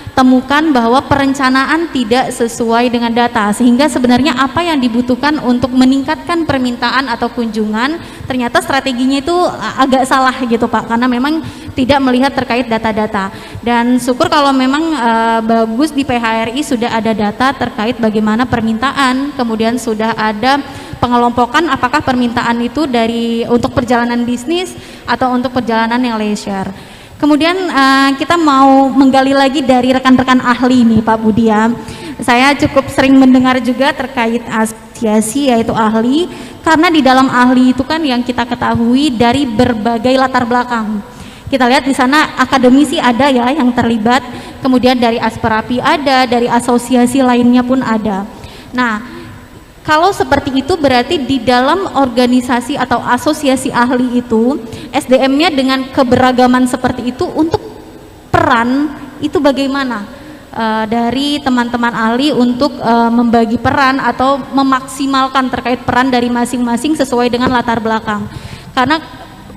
temukan bahwa perencanaan tidak sesuai dengan data, sehingga sebenarnya apa yang dibutuhkan untuk meningkatkan permintaan atau kunjungan ternyata strateginya itu agak salah gitu Pak, karena memang tidak melihat terkait data-data. Dan syukur kalau memang bagus di PHRI sudah ada data terkait bagaimana permintaan, kemudian sudah ada pengelompokan apakah permintaan itu untuk perjalanan bisnis atau untuk perjalanan yang leisure. Kemudian kita mau menggali lagi dari rekan-rekan ahli nih Pak Budi ya. Saya cukup sering mendengar juga terkait asosiasi yaitu ahli, karena di dalam ahli itu kan yang kita ketahui dari berbagai latar belakang. Kita lihat di sana akademisi ada ya yang terlibat, kemudian dari Asperapi ada, dari asosiasi lainnya pun ada. Nah, kalau seperti itu berarti di dalam organisasi atau asosiasi ahli itu SDM-nya dengan keberagaman seperti itu, untuk peran itu bagaimana dari teman-teman ahli untuk membagi peran atau memaksimalkan terkait peran dari masing-masing sesuai dengan latar belakang. Karena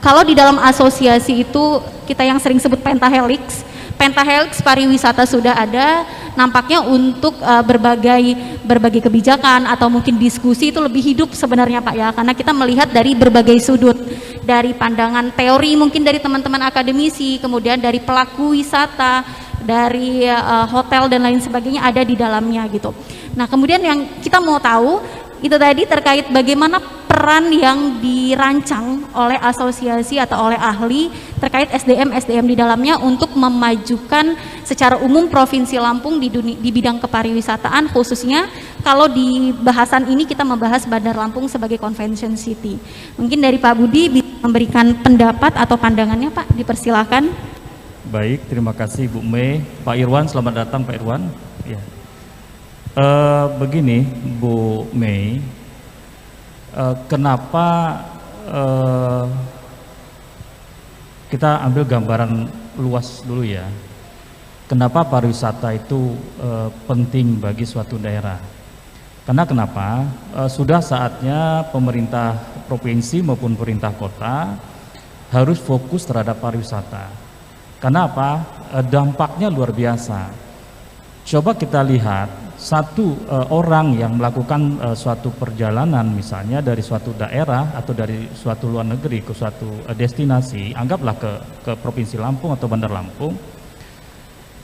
kalau di dalam asosiasi itu kita yang sering sebut pentahelix pariwisata sudah ada, nampaknya untuk berbagai kebijakan atau mungkin diskusi itu lebih hidup sebenarnya Pak ya, karena kita melihat dari berbagai sudut, dari pandangan teori mungkin dari teman-teman akademisi, kemudian dari pelaku wisata, dari hotel dan lain sebagainya ada di dalamnya gitu. Nah, kemudian yang kita mau tahu itu tadi terkait bagaimana peran yang dirancang oleh asosiasi atau oleh ahli terkait SDM di dalamnya untuk memajukan secara umum Provinsi Lampung di bidang kepariwisataan, khususnya kalau di bahasan ini kita membahas Bandar Lampung sebagai convention city. Mungkin dari Pak Budi bisa memberikan pendapat atau pandangannya Pak, dipersilakan. Baik, terima kasih Bu Mei. Pak Irwan, selamat datang Pak Irwan. Ya. Begini Bu Mei, kenapa kita ambil gambaran luas dulu ya, kenapa pariwisata itu penting bagi suatu daerah. Karena kenapa? Sudah saatnya pemerintah provinsi maupun pemerintah kota harus fokus terhadap pariwisata. Karena apa? Dampaknya luar biasa. Coba kita lihat satu orang yang melakukan suatu perjalanan, misalnya dari suatu daerah atau dari suatu luar negeri ke suatu destinasi, anggaplah ke Provinsi Lampung atau Bandar Lampung,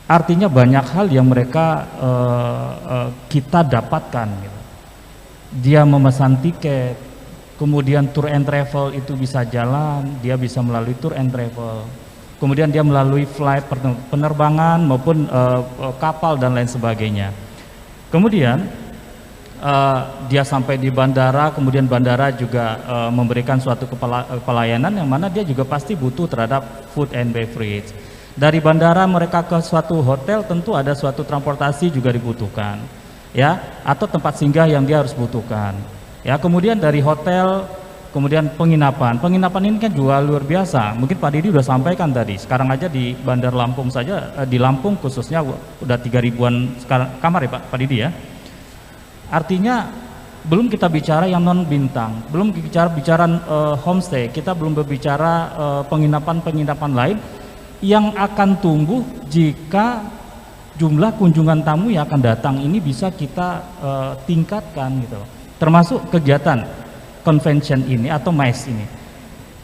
artinya banyak hal yang mereka kita dapatkan gitu. Dia memesan tiket, kemudian tour and travel itu bisa jalan, dia bisa melalui tour and travel, kemudian dia melalui flight penerbangan maupun kapal dan lain sebagainya. Kemudian dia sampai di bandara, kemudian bandara juga memberikan suatu pelayanan yang mana dia juga pasti butuh terhadap food and beverage. Dari bandara mereka ke suatu hotel tentu ada suatu transportasi juga dibutuhkan, ya, atau tempat singgah yang dia harus butuhkan. Ya, kemudian dari hotel, kemudian penginapan ini kan juga luar biasa. Mungkin Pak Didi udah sampaikan tadi. Sekarang aja di Bandar Lampung saja, di Lampung khususnya udah 3.000-an kamar ya Pak Didi ya. Artinya belum kita bicara yang non bintang, belum bicara homestay, kita belum berbicara penginapan lain yang akan tumbuh jika jumlah kunjungan tamu yang akan datang ini bisa kita tingkatkan gitu. Termasuk kegiatan convention ini atau MICE ini.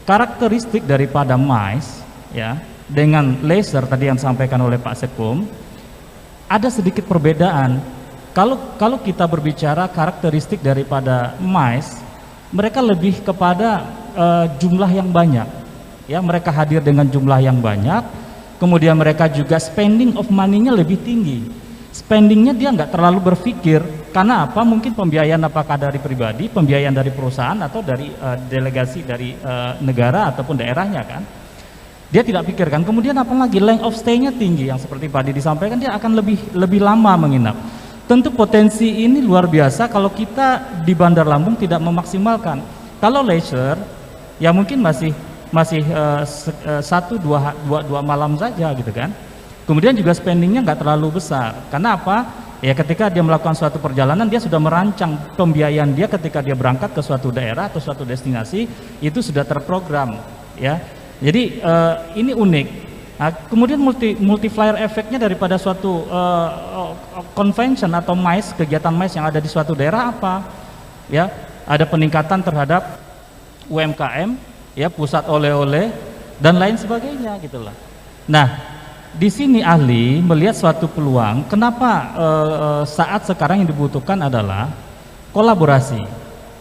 Karakteristik daripada MICE ya dengan leisure tadi yang disampaikan oleh Pak Sekum ada sedikit perbedaan. Kalau kita berbicara karakteristik daripada MICE, mereka lebih kepada jumlah yang banyak. Ya, mereka hadir dengan jumlah yang banyak, kemudian mereka juga spending of money-nya lebih tinggi. Spendingnya dia nggak terlalu berpikir, karena apa? Mungkin pembiayaan apakah dari pribadi, pembiayaan dari perusahaan atau dari delegasi dari negara ataupun daerahnya kan. Dia tidak pikirkan. Kemudian apalagi length of stay-nya tinggi, yang seperti Pak Didi disampaikan, dia akan lebih lama menginap. Tentu potensi ini luar biasa kalau kita di Bandar Lampung tidak memaksimalkan. Kalau leisure, ya mungkin masih 1-2 malam saja gitu kan. Kemudian juga spendingnya nggak terlalu besar. Karena apa? Ya ketika dia melakukan suatu perjalanan, dia sudah merancang pembiayaan dia ketika dia berangkat ke suatu daerah atau suatu destinasi, itu sudah terprogram ya. Jadi ini unik. Nah, kemudian multiplier efeknya daripada suatu convention atau MICE, kegiatan MICE yang ada di suatu daerah apa? Ya, ada peningkatan terhadap UMKM, ya, pusat oleh-oleh dan lain sebagainya gitulah. Nah, di sini ahli melihat suatu peluang. Kenapa saat sekarang yang dibutuhkan adalah kolaborasi,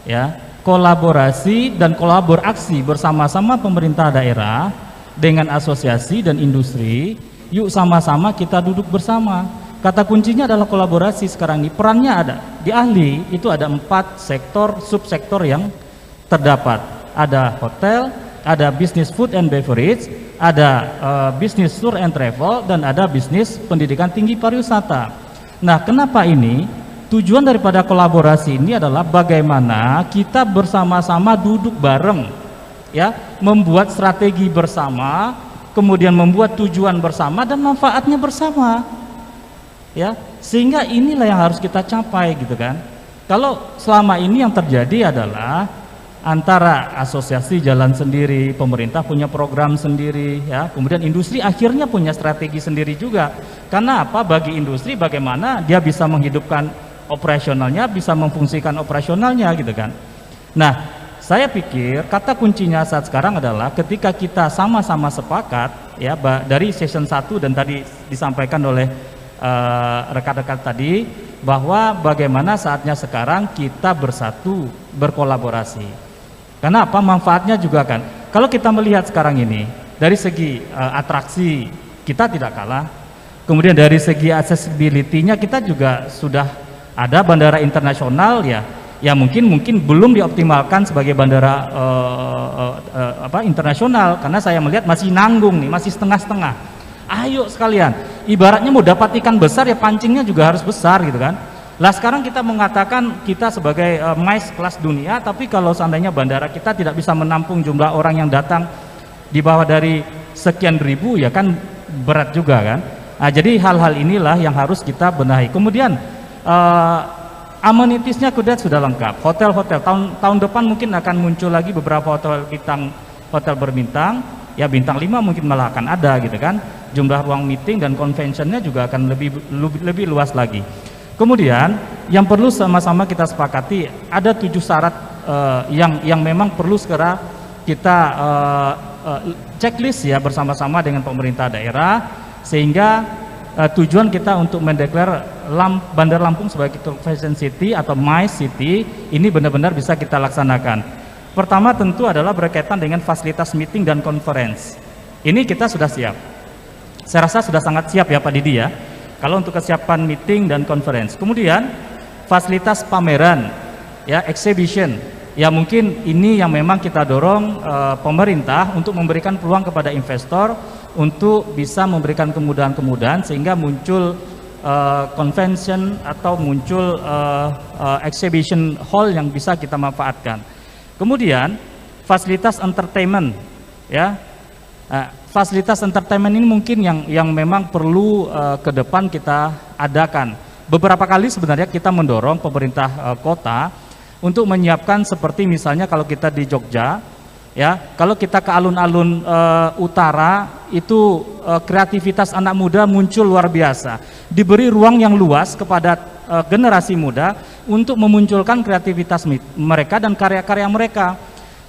ya, kolaborasi dan kolaborasi bersama-sama pemerintah daerah dengan asosiasi dan industri. Yuk sama-sama kita duduk bersama. Kata kuncinya adalah kolaborasi sekarang ini. Perannya ada di ahli itu ada 4 sektor subsektor yang terdapat. Ada hotel, ada bisnis food and beverage, ada bisnis tour and travel, dan ada bisnis pendidikan tinggi pariwisata. Nah, kenapa ini? Tujuan daripada kolaborasi ini adalah bagaimana kita bersama-sama duduk bareng, ya, membuat strategi bersama, kemudian membuat tujuan bersama dan manfaatnya bersama, ya, sehingga inilah yang harus kita capai gitu kan. Kalau selama ini yang terjadi adalah antara asosiasi jalan sendiri, pemerintah punya program sendiri, ya, kemudian industri akhirnya punya strategi sendiri juga. Karena apa? Bagi industri bagaimana dia bisa menghidupkan operasionalnya, bisa memfungsikan operasionalnya gitu kan. Nah, saya pikir kata kuncinya saat sekarang adalah ketika kita sama-sama sepakat, ya, dari session 1 dan tadi disampaikan oleh rekan-rekan tadi bahwa bagaimana saatnya sekarang kita bersatu, berkolaborasi. Karena apa? Manfaatnya juga kan. Kalau kita melihat sekarang ini dari segi atraksi kita tidak kalah. Kemudian dari segi accessibility-nya kita juga sudah ada bandara internasional ya. Ya mungkin belum dioptimalkan sebagai bandara internasional, karena saya melihat masih nanggung nih, masih setengah-setengah. Ayo sekalian, ibaratnya mau dapat ikan besar ya pancingnya juga harus besar gitu kan. Lah sekarang kita mengatakan kita sebagai MICE kelas dunia, tapi kalau seandainya bandara kita tidak bisa menampung jumlah orang yang datang di bawah dari sekian ribu, ya kan berat juga kan. Nah, jadi hal-hal inilah yang harus kita benahi. Kemudian amenitiesnya sudah lengkap. Hotel-hotel tahun depan mungkin akan muncul lagi beberapa hotel berbintang, ya bintang 5 mungkin malah akan ada gitu kan. Jumlah ruang meeting dan conventionnya juga akan lebih luas lagi. Kemudian yang perlu sama-sama kita sepakati ada 7 syarat yang memang perlu segera kita checklist ya bersama-sama dengan pemerintah daerah, sehingga tujuan kita untuk mendeklar Bandar Lampung sebagai Convention City atau MICE City ini benar-benar bisa kita laksanakan. Pertama tentu adalah berkaitan dengan fasilitas meeting dan conference. Ini kita sudah siap. Saya rasa sudah sangat siap ya Pak Didi ya. Kalau untuk kesiapan meeting dan conference. Kemudian fasilitas pameran, ya, exhibition. Ya mungkin ini yang memang kita dorong pemerintah untuk memberikan peluang kepada investor untuk bisa memberikan kemudahan-kemudahan sehingga muncul convention atau muncul exhibition hall yang bisa kita manfaatkan. Kemudian fasilitas entertainment, ya. Fasilitas entertainment ini mungkin yang memang perlu ke depan kita adakan. Beberapa kali sebenarnya kita mendorong pemerintah kota untuk menyiapkan seperti misalnya kalau kita di Jogja, ya, kalau kita ke alun-alun utara itu kreativitas anak muda muncul luar biasa. Diberi ruang yang luas kepada generasi muda untuk memunculkan kreativitas mereka dan karya-karya mereka.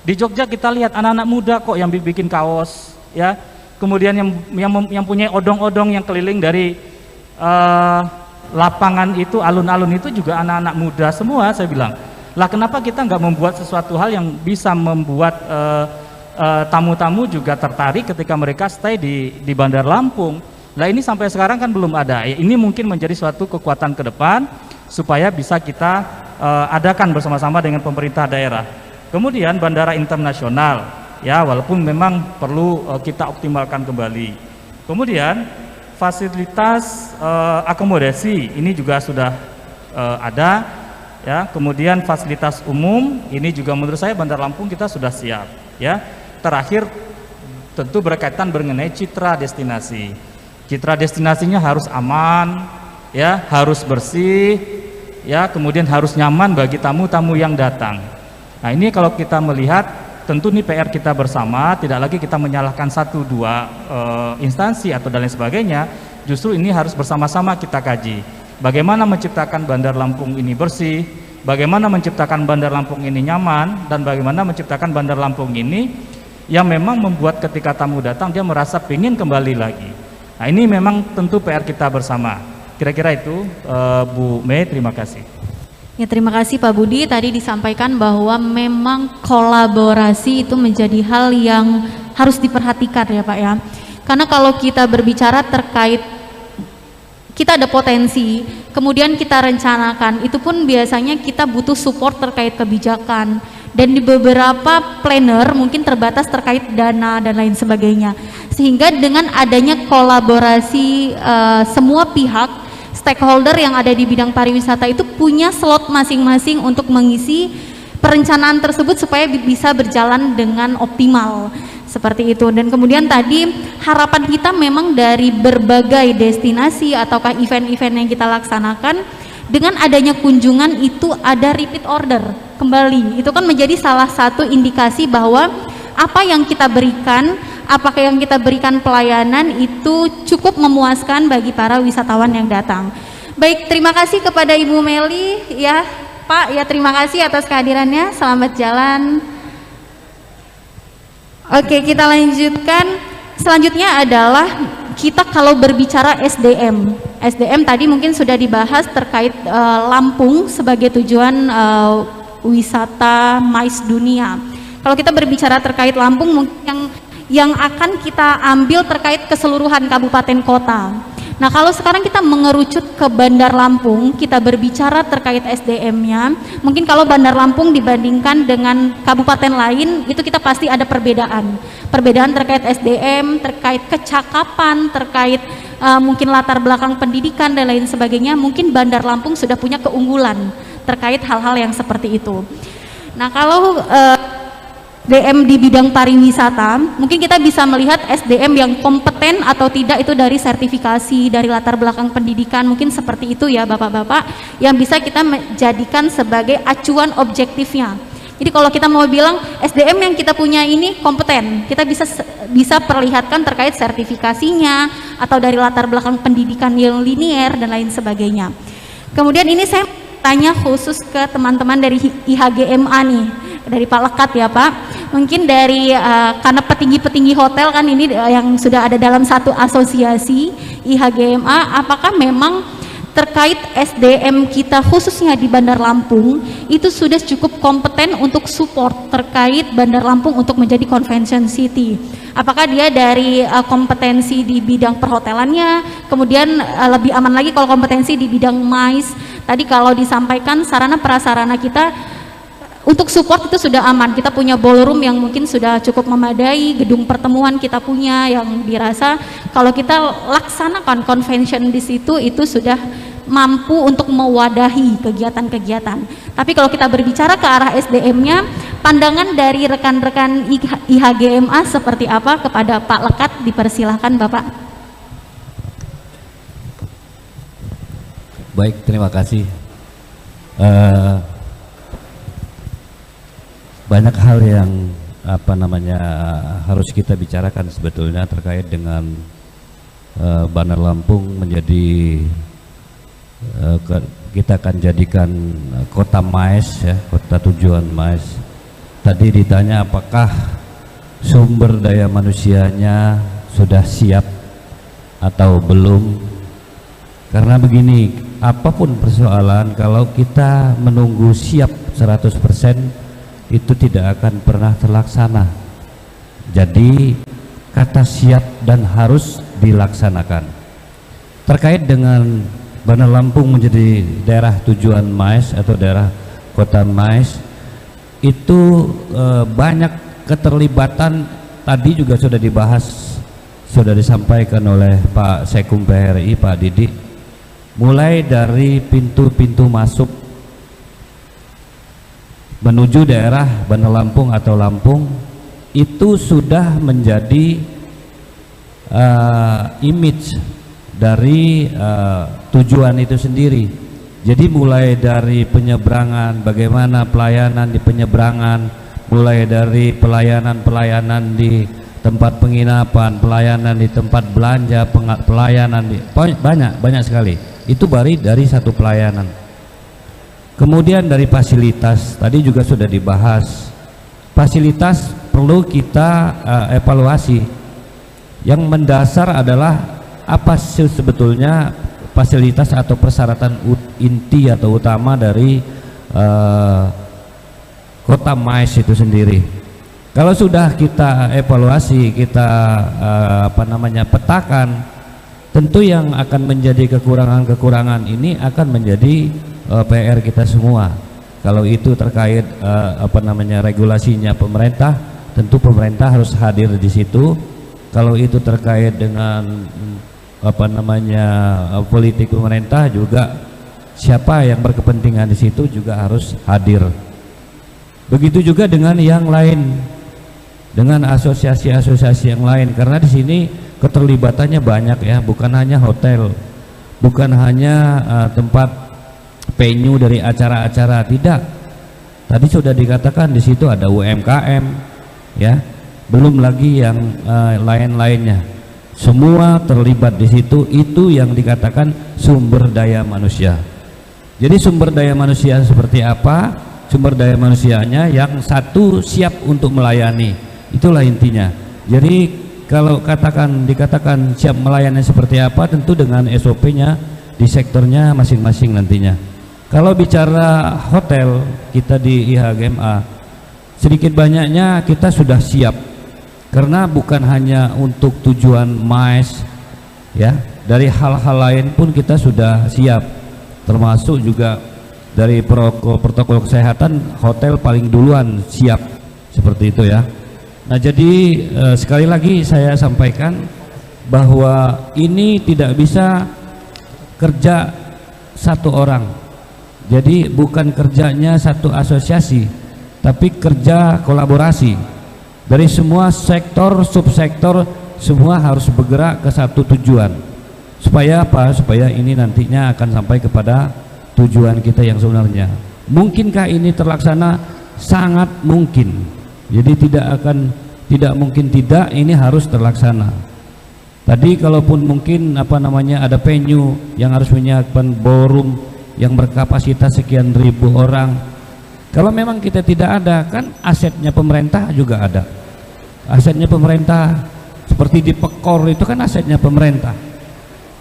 Di Jogja kita lihat anak-anak muda kok yang bikin kaos, ya. Kemudian yang punya odong-odong yang keliling dari lapangan itu, alun-alun itu juga anak-anak muda semua, saya bilang. Lah kenapa kita nggak membuat sesuatu hal yang bisa membuat tamu-tamu juga tertarik ketika mereka stay di Bandar Lampung? Lah ini sampai sekarang kan belum ada. Ini mungkin menjadi suatu kekuatan ke depan supaya bisa kita adakan bersama-sama dengan pemerintah daerah. Kemudian bandara internasional, ya, walaupun memang perlu kita optimalkan kembali. Kemudian fasilitas akomodasi ini juga sudah ada, ya. Kemudian fasilitas umum ini juga menurut saya Bandar Lampung kita sudah siap, ya. Terakhir tentu berkaitan mengenai citra destinasi. Citra destinasinya harus aman, ya, harus bersih, ya, kemudian harus nyaman bagi tamu-tamu yang datang. Nah ini kalau kita melihat tentu ini PR kita bersama, tidak lagi kita menyalahkan satu dua instansi atau dan lain sebagainya. Justru ini harus bersama-sama kita kaji. Bagaimana menciptakan Bandar Lampung ini bersih, bagaimana menciptakan Bandar Lampung ini nyaman, dan bagaimana menciptakan Bandar Lampung ini yang memang membuat ketika tamu datang dia merasa ingin kembali lagi. Nah ini memang tentu PR kita bersama. Kira-kira itu Bu Mei, terima kasih. Ya, terima kasih Pak Budi. Tadi disampaikan bahwa memang kolaborasi itu menjadi hal yang harus diperhatikan ya Pak ya. Karena kalau kita berbicara terkait kita ada potensi, kemudian kita rencanakan, itu pun biasanya kita butuh support terkait kebijakan. Dan di beberapa planner mungkin terbatas terkait dana dan lain sebagainya. Sehingga dengan adanya kolaborasi semua pihak stakeholder yang ada di bidang pariwisata itu punya slot masing-masing untuk mengisi perencanaan tersebut supaya bisa berjalan dengan optimal seperti itu. Dan kemudian tadi harapan kita memang dari berbagai destinasi ataukah event-event yang kita laksanakan, dengan adanya kunjungan itu ada repeat order kembali. Itu kan menjadi salah satu indikasi bahwa apa yang kita berikan, apakah yang kita berikan pelayanan itu cukup memuaskan bagi para wisatawan yang datang. Baik, terima kasih kepada Ibu Meli, ya Pak, ya terima kasih atas kehadirannya, selamat jalan. Oke, kita lanjutkan. Selanjutnya adalah kita kalau berbicara SDM tadi mungkin sudah dibahas terkait Lampung sebagai tujuan wisata MICE dunia. Kalau kita berbicara terkait Lampung, mungkin yang akan kita ambil terkait keseluruhan kabupaten kota. Nah kalau sekarang kita mengerucut ke Bandar Lampung, kita berbicara terkait SDM-nya, mungkin kalau Bandar Lampung dibandingkan dengan kabupaten lain, itu kita pasti ada perbedaan. Perbedaan terkait SDM, terkait kecakapan, terkait mungkin latar belakang pendidikan dan lain sebagainya, mungkin Bandar Lampung sudah punya keunggulan terkait hal-hal yang seperti itu. Nah kalau SDM di bidang pariwisata, mungkin kita bisa melihat SDM yang kompeten atau tidak itu dari sertifikasi, dari latar belakang pendidikan, mungkin seperti itu ya Bapak-Bapak, yang bisa kita jadikan sebagai acuan objektifnya. Jadi kalau kita mau bilang SDM yang kita punya ini kompeten, kita bisa perlihatkan terkait sertifikasinya atau dari latar belakang pendidikan yang linier dan lain sebagainya. Kemudian ini saya tanya khusus ke teman-teman dari IHGMA nih, dari Pak Lekat ya Pak. Mungkin dari karena petinggi-petinggi hotel kan ini yang sudah ada dalam satu asosiasi IHGMA, apakah memang terkait SDM kita khususnya di Bandar Lampung itu sudah cukup kompeten untuk support terkait Bandar Lampung untuk menjadi convention city? Apakah dia dari kompetensi di bidang perhotelannya, kemudian lebih aman lagi kalau kompetensi di bidang MICE Tadi kalau disampaikan sarana prasarana kita untuk support itu sudah aman. Kita punya ballroom yang mungkin sudah cukup memadai, gedung pertemuan kita punya yang dirasa kalau kita laksanakan convention di situ itu sudah mampu untuk mewadahi kegiatan-kegiatan. Tapi kalau kita berbicara ke arah SDM-nya, pandangan dari rekan-rekan IHGMA seperti apa kepada Pak Lekat, dipersilahkan Bapak. Baik, terima kasih. Banyak hal yang harus kita bicarakan sebetulnya terkait dengan Bandar Lampung menjadi kita akan jadikan kota MAES ya, kota tujuan MAES. Tadi ditanya apakah sumber daya manusianya sudah siap atau belum. Karena begini, apapun persoalan kalau kita menunggu siap 100% itu tidak akan pernah terlaksana. Jadi kata siap dan harus dilaksanakan. Terkait dengan Bandar Lampung menjadi daerah tujuan MAES atau daerah kota MAES, itu banyak keterlibatan. Tadi juga sudah dibahas, sudah disampaikan oleh Pak Sekum PRI, Pak Didi, mulai dari pintu-pintu masuk menuju daerah Bandar Lampung atau Lampung itu sudah menjadi image dari tujuan itu sendiri. Jadi mulai dari penyeberangan, bagaimana pelayanan di penyeberangan, mulai dari pelayanan di tempat penginapan, pelayanan di tempat belanja, pelayanan di banyak sekali. Itu baru dari satu pelayanan. Kemudian dari fasilitas, tadi juga sudah dibahas. Fasilitas perlu kita evaluasi. Yang mendasar adalah apa sih sebetulnya fasilitas atau persyaratan inti atau utama dari kota MAES itu sendiri. Kalau sudah kita evaluasi, kita petakan, tentu yang akan menjadi kekurangan-kekurangan ini akan menjadi PR kita semua. Kalau itu terkait regulasinya pemerintah, tentu pemerintah harus hadir di situ. Kalau itu terkait dengan politik pemerintah, juga siapa yang berkepentingan di situ juga harus hadir. Begitu juga dengan yang lain, dengan asosiasi-asosiasi yang lain, karena di sini keterlibatannya banyak ya, bukan hanya hotel, bukan hanya tempat venue dari acara-acara, tidak. Tadi sudah dikatakan di situ ada UMKM ya, belum lagi yang lain-lainnya. Semua terlibat di situ, itu yang dikatakan sumber daya manusia. Jadi sumber daya manusia seperti apa? Sumber daya manusianya yang satu siap untuk melayani, itulah intinya. Jadi kalau dikatakan siap melayani seperti apa, tentu dengan SOP-nya di sektornya masing-masing nantinya. Kalau bicara hotel, kita di IHGMA sedikit banyaknya kita sudah siap, karena bukan hanya untuk tujuan MAES ya, dari hal-hal lain pun kita sudah siap, termasuk juga dari protokol kesehatan hotel paling duluan siap, seperti itu ya. Nah jadi sekali lagi saya sampaikan bahwa ini tidak bisa kerja satu orang. Jadi bukan kerjanya satu asosiasi, tapi kerja kolaborasi dari semua sektor, subsektor, semua harus bergerak ke satu tujuan. Supaya apa? Supaya ini nantinya akan sampai kepada tujuan kita yang sebenarnya. Mungkinkah ini terlaksana? Sangat mungkin. Jadi tidak mungkin tidak, ini harus terlaksana. Tadi kalaupun mungkin ada venue yang harus menyiapkan ballroom yang berkapasitas sekian ribu orang, kalau memang kita tidak ada, kan asetnya pemerintah juga ada. Asetnya pemerintah seperti di Pekor itu kan asetnya pemerintah.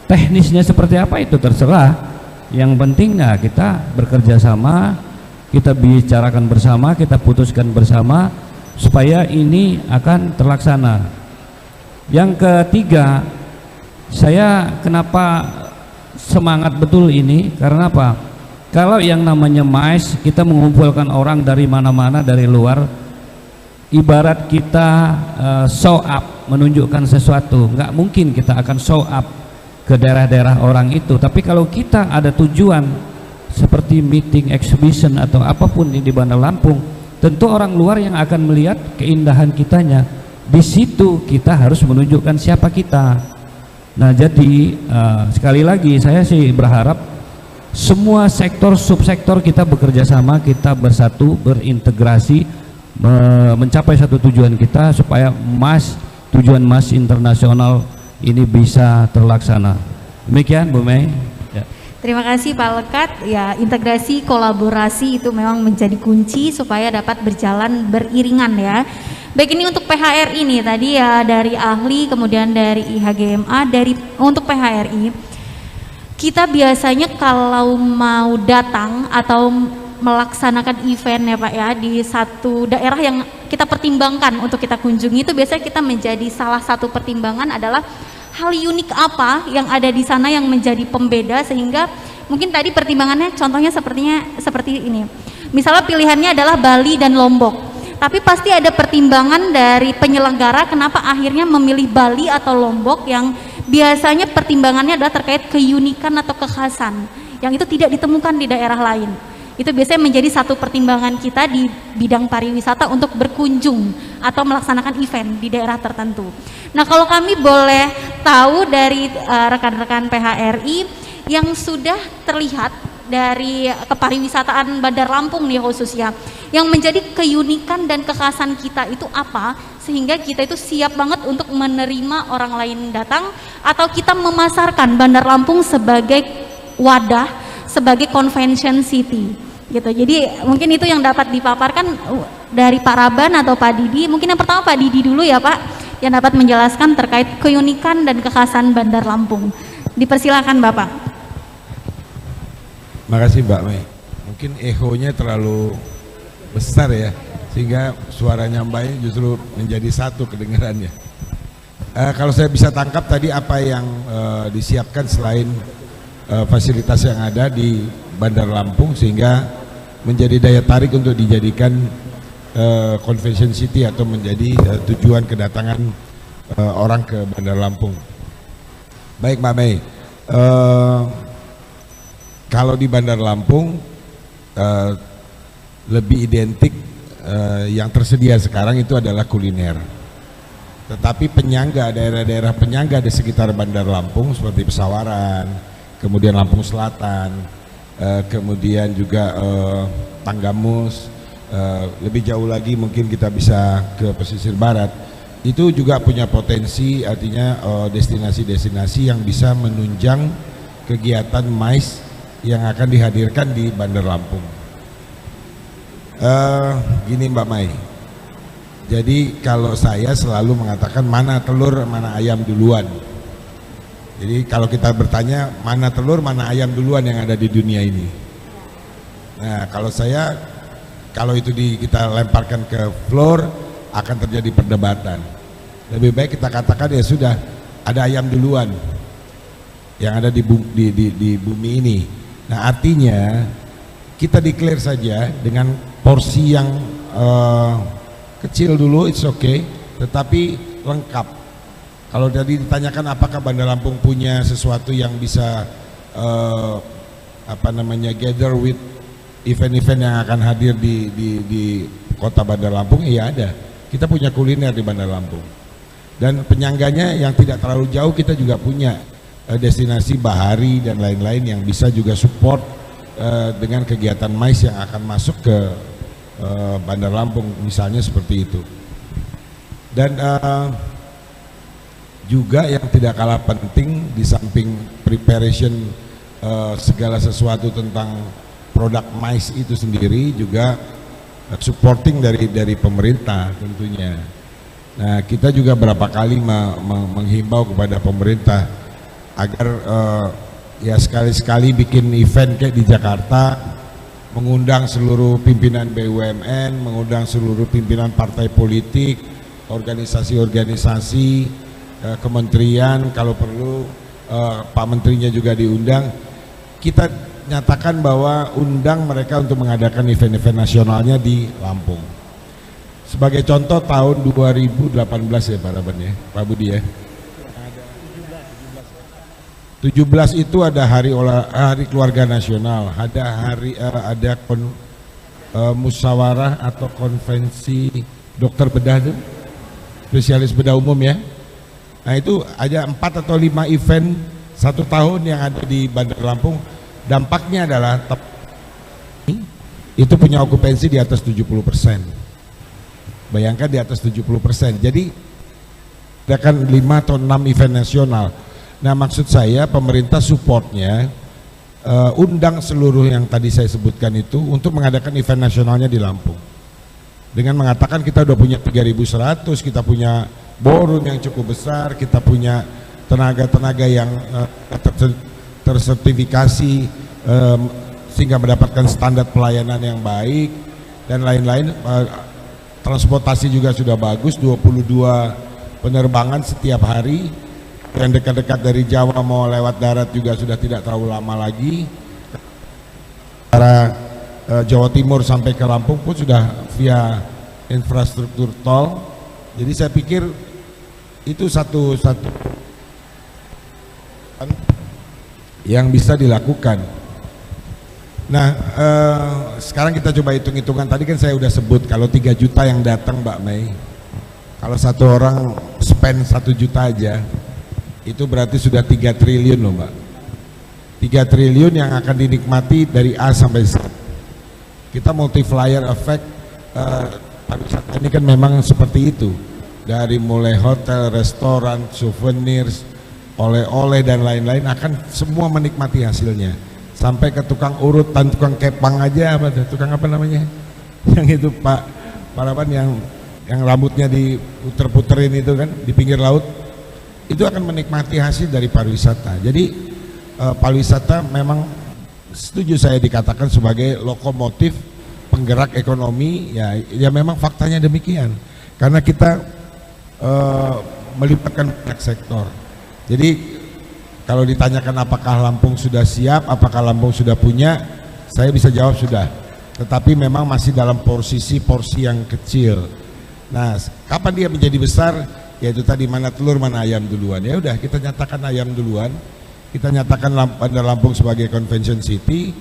Teknisnya seperti apa itu terserah. Yang penting kita bekerja sama, kita bicarakan bersama, kita putuskan bersama supaya ini akan terlaksana. Yang ketiga, saya kenapa semangat betul ini, karena apa? Kalau yang namanya MICE, kita mengumpulkan orang dari mana-mana, dari luar, ibarat kita show up, menunjukkan sesuatu. Nggak mungkin kita akan show up ke daerah-daerah orang itu. Tapi kalau kita ada tujuan seperti meeting, exhibition atau apapun di Bandar Lampung, tentu orang luar yang akan melihat keindahan kitanya. Di situ kita harus menunjukkan siapa kita. Nah, jadi sekali lagi saya sih berharap semua sektor subsektor kita bekerja sama, kita bersatu, berintegrasi, mencapai satu tujuan kita supaya tujuan MICE internasional ini bisa terlaksana. Demikian Bu Mei. Ya. Terima kasih Pak Lekat. Ya, integrasi kolaborasi itu memang menjadi kunci supaya dapat berjalan beriringan ya. Baik, ini untuk PHRI nih tadi ya, dari ahli, kemudian dari IHGMA, untuk PHRI. Kita biasanya kalau mau datang atau melaksanakan event ya Pak ya di satu daerah yang kita pertimbangkan untuk kita kunjungi, itu biasanya kita menjadi salah satu pertimbangan adalah hal unik apa yang ada di sana yang menjadi pembeda, sehingga mungkin tadi pertimbangannya contohnya seperti ini. Misalnya pilihannya adalah Bali dan Lombok, tapi pasti ada pertimbangan dari penyelenggara kenapa akhirnya memilih Bali atau Lombok yang biasanya pertimbangannya adalah terkait keunikan atau kekhasan yang itu tidak ditemukan di daerah lain. Itu biasanya menjadi satu pertimbangan kita di bidang pariwisata untuk berkunjung atau melaksanakan event di daerah tertentu. Nah, kalau kami boleh tahu dari rekan-rekan PHRI yang sudah terlihat dari kepariwisataan Bandar Lampung nih khususnya, yang menjadi keunikan dan kekhasan kita itu apa, sehingga kita itu siap banget untuk menerima orang lain datang, atau kita memasarkan Bandar Lampung sebagai wadah, sebagai convention city gitu. Jadi mungkin itu yang dapat dipaparkan dari Pak Raban atau Pak Didi. Mungkin yang pertama Pak Didi dulu ya Pak, yang dapat menjelaskan terkait keunikan dan kekhasan Bandar Lampung. Dipersilakan Bapak. Makasih Mbak Mei. Mungkin echonya terlalu besar ya, sehingga suaranya Mbak Mei justru menjadi satu kedengarannya. Kalau saya bisa tangkap tadi apa yang disiapkan selain fasilitas yang ada di Bandar Lampung sehingga menjadi daya tarik untuk dijadikan convention city atau menjadi tujuan kedatangan orang ke Bandar Lampung. Baik Mbak Mei, kalau di Bandar Lampung lebih identik yang tersedia sekarang itu adalah kuliner. Tetapi penyangga, daerah-daerah penyangga di sekitar Bandar Lampung seperti Pesawaran, kemudian Lampung Selatan, kemudian juga Tanggamus, lebih jauh lagi mungkin kita bisa ke pesisir barat. Itu juga punya potensi, artinya destinasi-destinasi yang bisa menunjang kegiatan MICE yang akan dihadirkan di Bandar Lampung. Gini Mbak Mai, jadi kalau saya selalu mengatakan mana telur mana ayam duluan. Jadi kalau kita bertanya mana telur mana ayam duluan yang ada di dunia ini. Nah kalau saya, kalau itu kita lemparkan ke floor akan terjadi perdebatan. Lebih baik kita katakan ya sudah ada ayam duluan yang ada di bumi ini. Nah artinya kita declare saja dengan porsi yang kecil dulu, it's okay, tetapi lengkap. Kalau tadi ditanyakan apakah Bandar Lampung punya sesuatu yang bisa gather with event-event yang akan hadir di kota Bandar Lampung, iya ada. Kita punya kuliner di Bandar Lampung. Dan penyangganya yang tidak terlalu jauh kita juga punya destinasi bahari dan lain-lain yang bisa juga support dengan kegiatan MICE yang akan masuk ke Bandar Lampung misalnya seperti itu. Dan juga yang tidak kalah penting di samping preparation segala sesuatu tentang produk MICE itu sendiri juga supporting dari pemerintah tentunya. Nah kita juga berapa kali menghimbau kepada pemerintah agar ya sekali-sekali bikin event kayak di Jakarta, mengundang seluruh pimpinan BUMN, mengundang seluruh pimpinan partai politik, organisasi-organisasi, kementerian, kalau perlu Pak Menterinya juga diundang. Kita nyatakan bahwa undang mereka untuk mengadakan event-event nasionalnya di Lampung. Sebagai contoh tahun 2018 ya Pak Raban ya, Pak Budi ya. 17 itu ada hari keluarga nasional, ada musyawarah atau konvensi dokter bedah itu, spesialis bedah umum ya. Nah itu ada 4 atau 5 event satu tahun yang ada di Bandar Lampung. Dampaknya adalah itu punya okupansi di atas 70%. Bayangkan di atas 70%. Jadi ada kan 5 atau 6 event nasional. Nah maksud saya pemerintah supportnya undang seluruh yang tadi saya sebutkan itu untuk mengadakan event nasionalnya di Lampung. Dengan mengatakan kita udah punya 3.100, kita punya ballroom yang cukup besar, kita punya tenaga-tenaga yang tersertifikasi sehingga mendapatkan standar pelayanan yang baik dan lain-lain. Transportasi juga sudah bagus, 22 penerbangan setiap hari. Yang dekat-dekat dari Jawa mau lewat darat juga sudah tidak terlalu lama lagi. Para Jawa Timur sampai ke Lampung pun sudah via infrastruktur tol. Jadi saya pikir itu satu yang bisa dilakukan. Nah sekarang kita coba hitung-hitungan. Tadi kan saya udah sebut kalau 3 juta yang datang Mbak Mei, kalau satu orang spend 1 juta aja itu berarti sudah 3 triliun loh Mbak. 3 triliun yang akan dinikmati dari A sampai Z. Kita multiplier effect pariwisata ini kan memang seperti itu, dari mulai hotel, restoran, souvenirs, oleh-oleh dan lain-lain akan semua menikmati hasilnya. Sampai ke tukang urutan, tukang kepang aja, tukang apa namanya, yang itu Pak Parawan yang rambutnya diputer-puterin itu kan di pinggir laut, itu akan menikmati hasil dari pariwisata. Jadi pariwisata memang setuju saya dikatakan sebagai lokomotif penggerak ekonomi, ya memang faktanya demikian, karena kita melibatkan banyak sektor. Jadi kalau ditanyakan apakah Lampung sudah siap, apakah Lampung sudah punya, saya bisa jawab sudah. Tetapi memang masih dalam porsi yang kecil. Nah, kapan dia menjadi besar? Yaitu tadi mana telur mana ayam duluan. Ya udah kita nyatakan ayam duluan. Kita nyatakan Bandar Lampung sebagai convention city,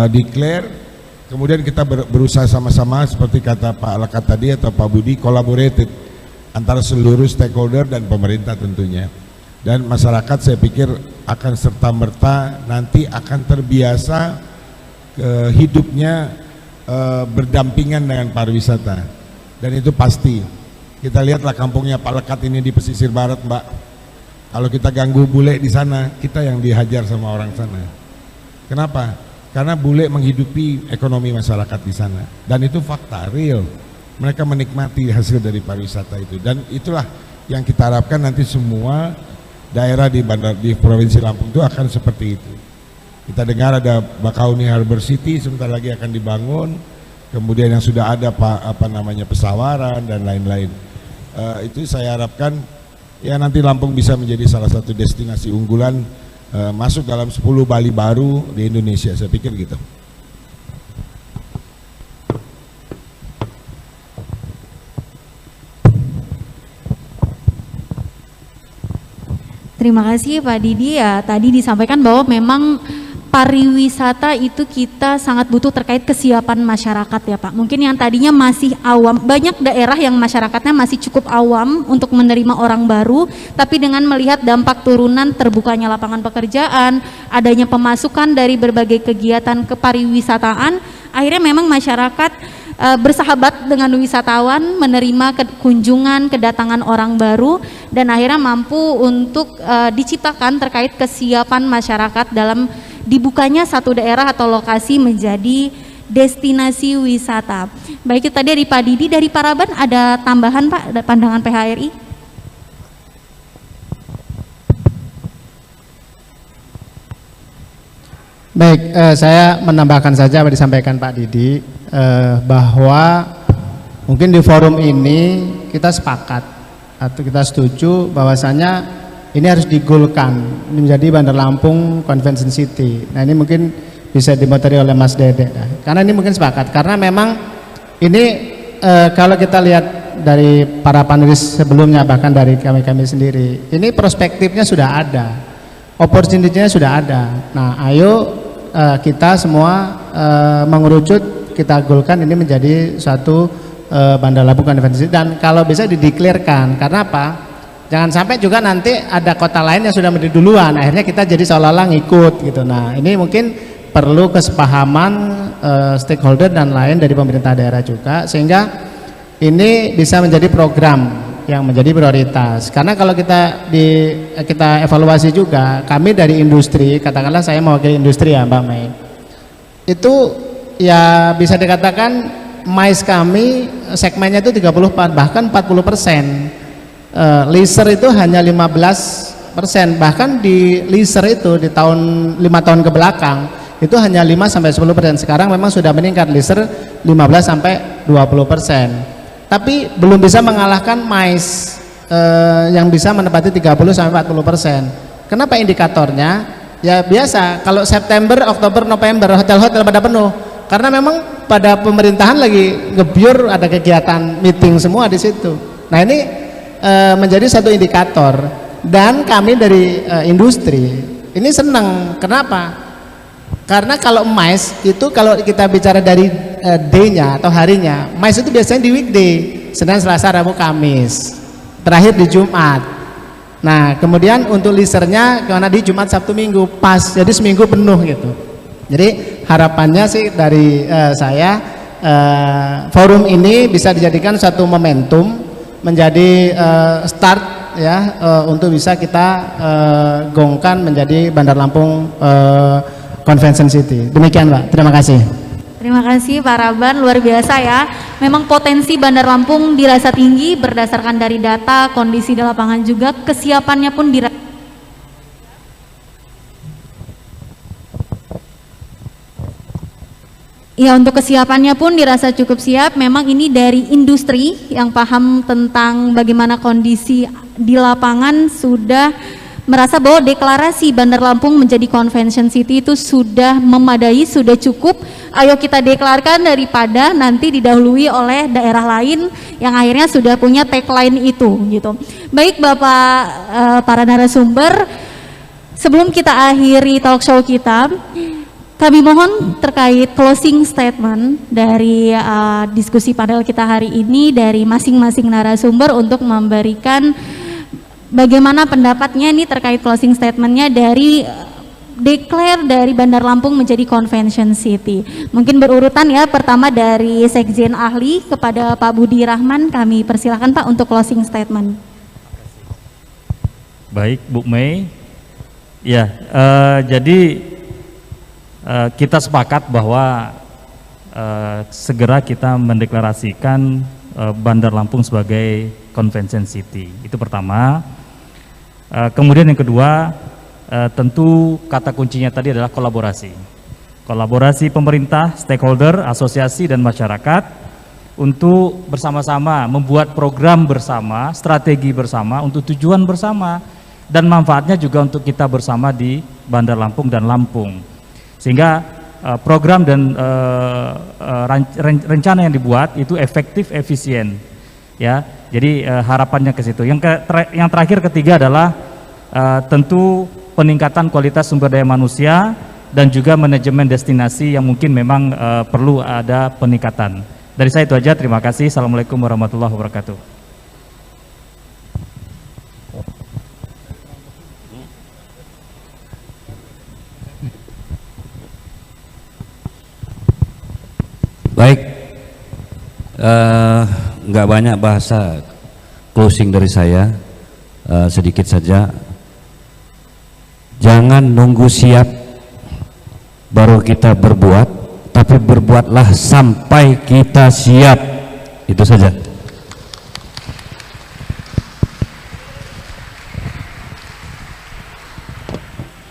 declare. Kemudian kita berusaha sama-sama seperti kata Pak Lekat tadi atau Pak Budi, collaborated antara seluruh stakeholder dan pemerintah tentunya. Dan masyarakat saya pikir akan serta-merta nanti akan terbiasa hidupnya berdampingan dengan pariwisata, dan itu pasti. Kita lihatlah kampungnya Pak Lekat ini di pesisir barat Mbak, kalau kita ganggu bule di sana, kita yang dihajar sama orang sana. Kenapa? Karena bule menghidupi ekonomi masyarakat di sana, dan itu fakta real. Mereka menikmati hasil dari pariwisata itu, dan itulah yang kita harapkan nanti semua daerah di Provinsi Lampung itu akan seperti itu. Kita dengar ada Bakauni Harbor City sebentar lagi akan dibangun, kemudian yang sudah ada pesawaran dan lain-lain. Itu saya harapkan ya nanti Lampung bisa menjadi salah satu destinasi unggulan, masuk dalam 10 Bali baru di Indonesia, saya pikir gitu. Terima kasih Pak Didi ya, tadi disampaikan bahwa memang pariwisata itu kita sangat butuh terkait kesiapan masyarakat ya Pak. Mungkin yang tadinya masih awam, banyak daerah yang masyarakatnya masih cukup awam untuk menerima orang baru, tapi dengan melihat dampak turunan terbukanya lapangan pekerjaan, adanya pemasukan dari berbagai kegiatan kepariwisataan, akhirnya memang masyarakat bersahabat dengan wisatawan, menerima kunjungan, kedatangan orang baru, dan akhirnya mampu untuk diciptakan terkait kesiapan masyarakat dalam dibukanya satu daerah atau lokasi menjadi destinasi wisata. Baik, itu tadi dari Pak Didi. Dari Paraban ada tambahan Pak, ada pandangan PHRI? Baik, saya menambahkan saja apa disampaikan Pak Didi, bahwa mungkin di forum ini kita sepakat atau kita setuju bahwasanya ini harus digolkan menjadi Bandar Lampung Convention City. Nah ini mungkin bisa dimotori oleh Mas Dede. Karena ini mungkin sepakat, karena memang ini kalau kita lihat dari para panelis sebelumnya, bahkan dari kami sendiri, ini perspektifnya sudah ada, opportunity-nya sudah ada. Nah, ayo kita semua mengerucut, kita goalkan ini menjadi suatu Bandar Lampung Convention, dan kalau bisa dideklarkan. Karena apa? Jangan sampai juga nanti ada kota lain yang sudah menjadi duluan, akhirnya kita jadi seolah-olah ngikut gitu. Nah, ini mungkin perlu kesepahaman stakeholder dan lain dari pemerintah daerah juga, sehingga ini bisa menjadi program yang menjadi prioritas. Karena kalau kita evaluasi juga, kami dari industri, katakanlah saya mewakili industri ya Mbak Mei, itu ya bisa dikatakan mais kami segmennya itu 34, bahkan 40%. Leaser itu hanya 15%, bahkan di leaser itu di 5 tahun ke belakang itu hanya 5-10%. Sekarang memang sudah meningkat, leaser 15-20%. Tapi belum bisa mengalahkan mais yang bisa menempati 30-40%. Kenapa indikatornya? Ya biasa, kalau September, Oktober, November hotel-hotel pada penuh. Karena memang pada pemerintahan lagi ngebiur, ada kegiatan meeting semua di situ. Nah, ini menjadi satu indikator, dan kami dari industri ini senang. Kenapa? Karena kalau mais itu, kalau kita bicara dari day-nya atau harinya, mais itu biasanya di weekday, Senin, Selasa, Rabu, Kamis, terakhir di Jumat. Nah, kemudian untuk leasernya karena di Jumat, Sabtu, Minggu, pas, jadi seminggu penuh gitu. Jadi harapannya sih dari saya, forum ini bisa dijadikan satu momentum, menjadi start ya, untuk bisa kita gongkan menjadi Bandar Lampung Convention City. Demikian Mbak, terima kasih. Terima kasih Pak Raban, luar biasa ya. Memang potensi Bandar Lampung dirasa tinggi berdasarkan dari data, kondisi di lapangan juga, kesiapannya pun dirasa. Ya, untuk kesiapannya pun dirasa cukup siap. Memang ini dari industri yang paham tentang bagaimana kondisi di lapangan sudah merasa bahwa deklarasi Bandar Lampung menjadi Convention City itu sudah memadai, sudah cukup. Ayo kita deklarkan daripada nanti didahului oleh daerah lain yang akhirnya sudah punya tagline itu gitu. Baik Bapak para narasumber, sebelum kita akhiri talk show kita, kami mohon terkait closing statement dari diskusi panel kita hari ini dari masing-masing narasumber untuk memberikan bagaimana pendapatnya nih terkait closing statementnya dari declare dari Bandar Lampung menjadi Convention City. Mungkin berurutan ya, pertama dari Sekjen Ahli kepada Pak Budi Rahman, kami persilakan Pak untuk closing statement. Baik Bu Mei, ya jadi kita sepakat bahwa segera kita mendeklarasikan Bandar Lampung sebagai Convention City. Itu pertama. Kemudian yang kedua, tentu kata kuncinya tadi adalah kolaborasi. Kolaborasi pemerintah, stakeholder, asosiasi dan masyarakat untuk bersama-sama membuat program bersama, strategi bersama untuk tujuan bersama, dan manfaatnya juga untuk kita bersama di Bandar Lampung dan Lampung. Sehingga program dan rencana yang dibuat itu efektif, efisien, ya. Jadi harapannya ke situ. Yang terakhir, ketiga adalah tentu peningkatan kualitas sumber daya manusia dan juga manajemen destinasi yang mungkin memang perlu ada peningkatan. Dari saya itu aja. Terima kasih. Assalamualaikum warahmatullahi wabarakatuh. Baik, nggak banyak bahasa, closing dari saya sedikit saja. Jangan nunggu siap baru kita berbuat, tapi berbuatlah sampai kita siap. Itu saja.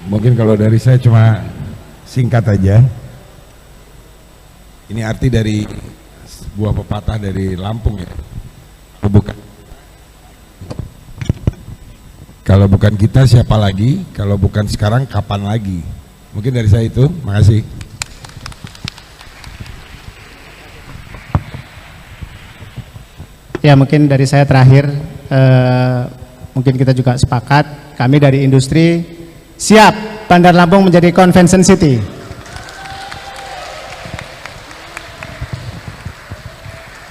Mungkin kalau dari saya cuma singkat aja. Ini arti dari sebuah pepatah dari Lampung ya. Kalau bukan kita siapa lagi? Kalau bukan sekarang kapan lagi? Mungkin dari saya itu. Makasih. Ya mungkin dari saya terakhir, mungkin kita juga sepakat, kami dari industri siap Bandar Lampung menjadi convention city.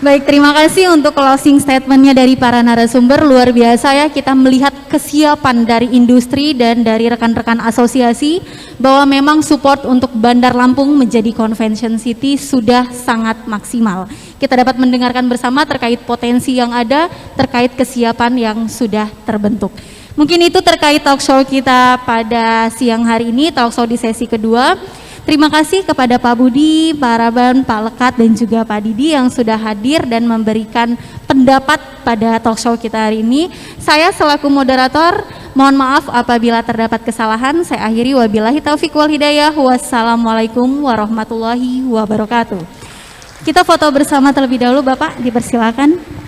Baik, terima kasih untuk closing statementnya dari para narasumber. Luar biasa ya, kita melihat kesiapan dari industri dan dari rekan-rekan asosiasi bahwa memang support untuk Bandar Lampung menjadi convention city sudah sangat maksimal. Kita dapat mendengarkan bersama terkait potensi yang ada, terkait kesiapan yang sudah terbentuk. Mungkin itu terkait talk show kita pada siang hari ini, talk show di sesi kedua. Terima kasih kepada Pak Budi, Pak Raban, Pak Lekat, dan juga Pak Didi yang sudah hadir dan memberikan pendapat pada talk show kita hari ini. Saya selaku moderator, mohon maaf apabila terdapat kesalahan. Saya akhiri, wabillahi taufiq wal hidayah. Wassalamualaikum warahmatullahi wabarakatuh. Kita foto bersama terlebih dahulu, Bapak, dipersilakan.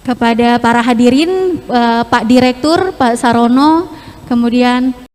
Kepada para hadirin, Pak Direktur, Pak Sarono, kemudian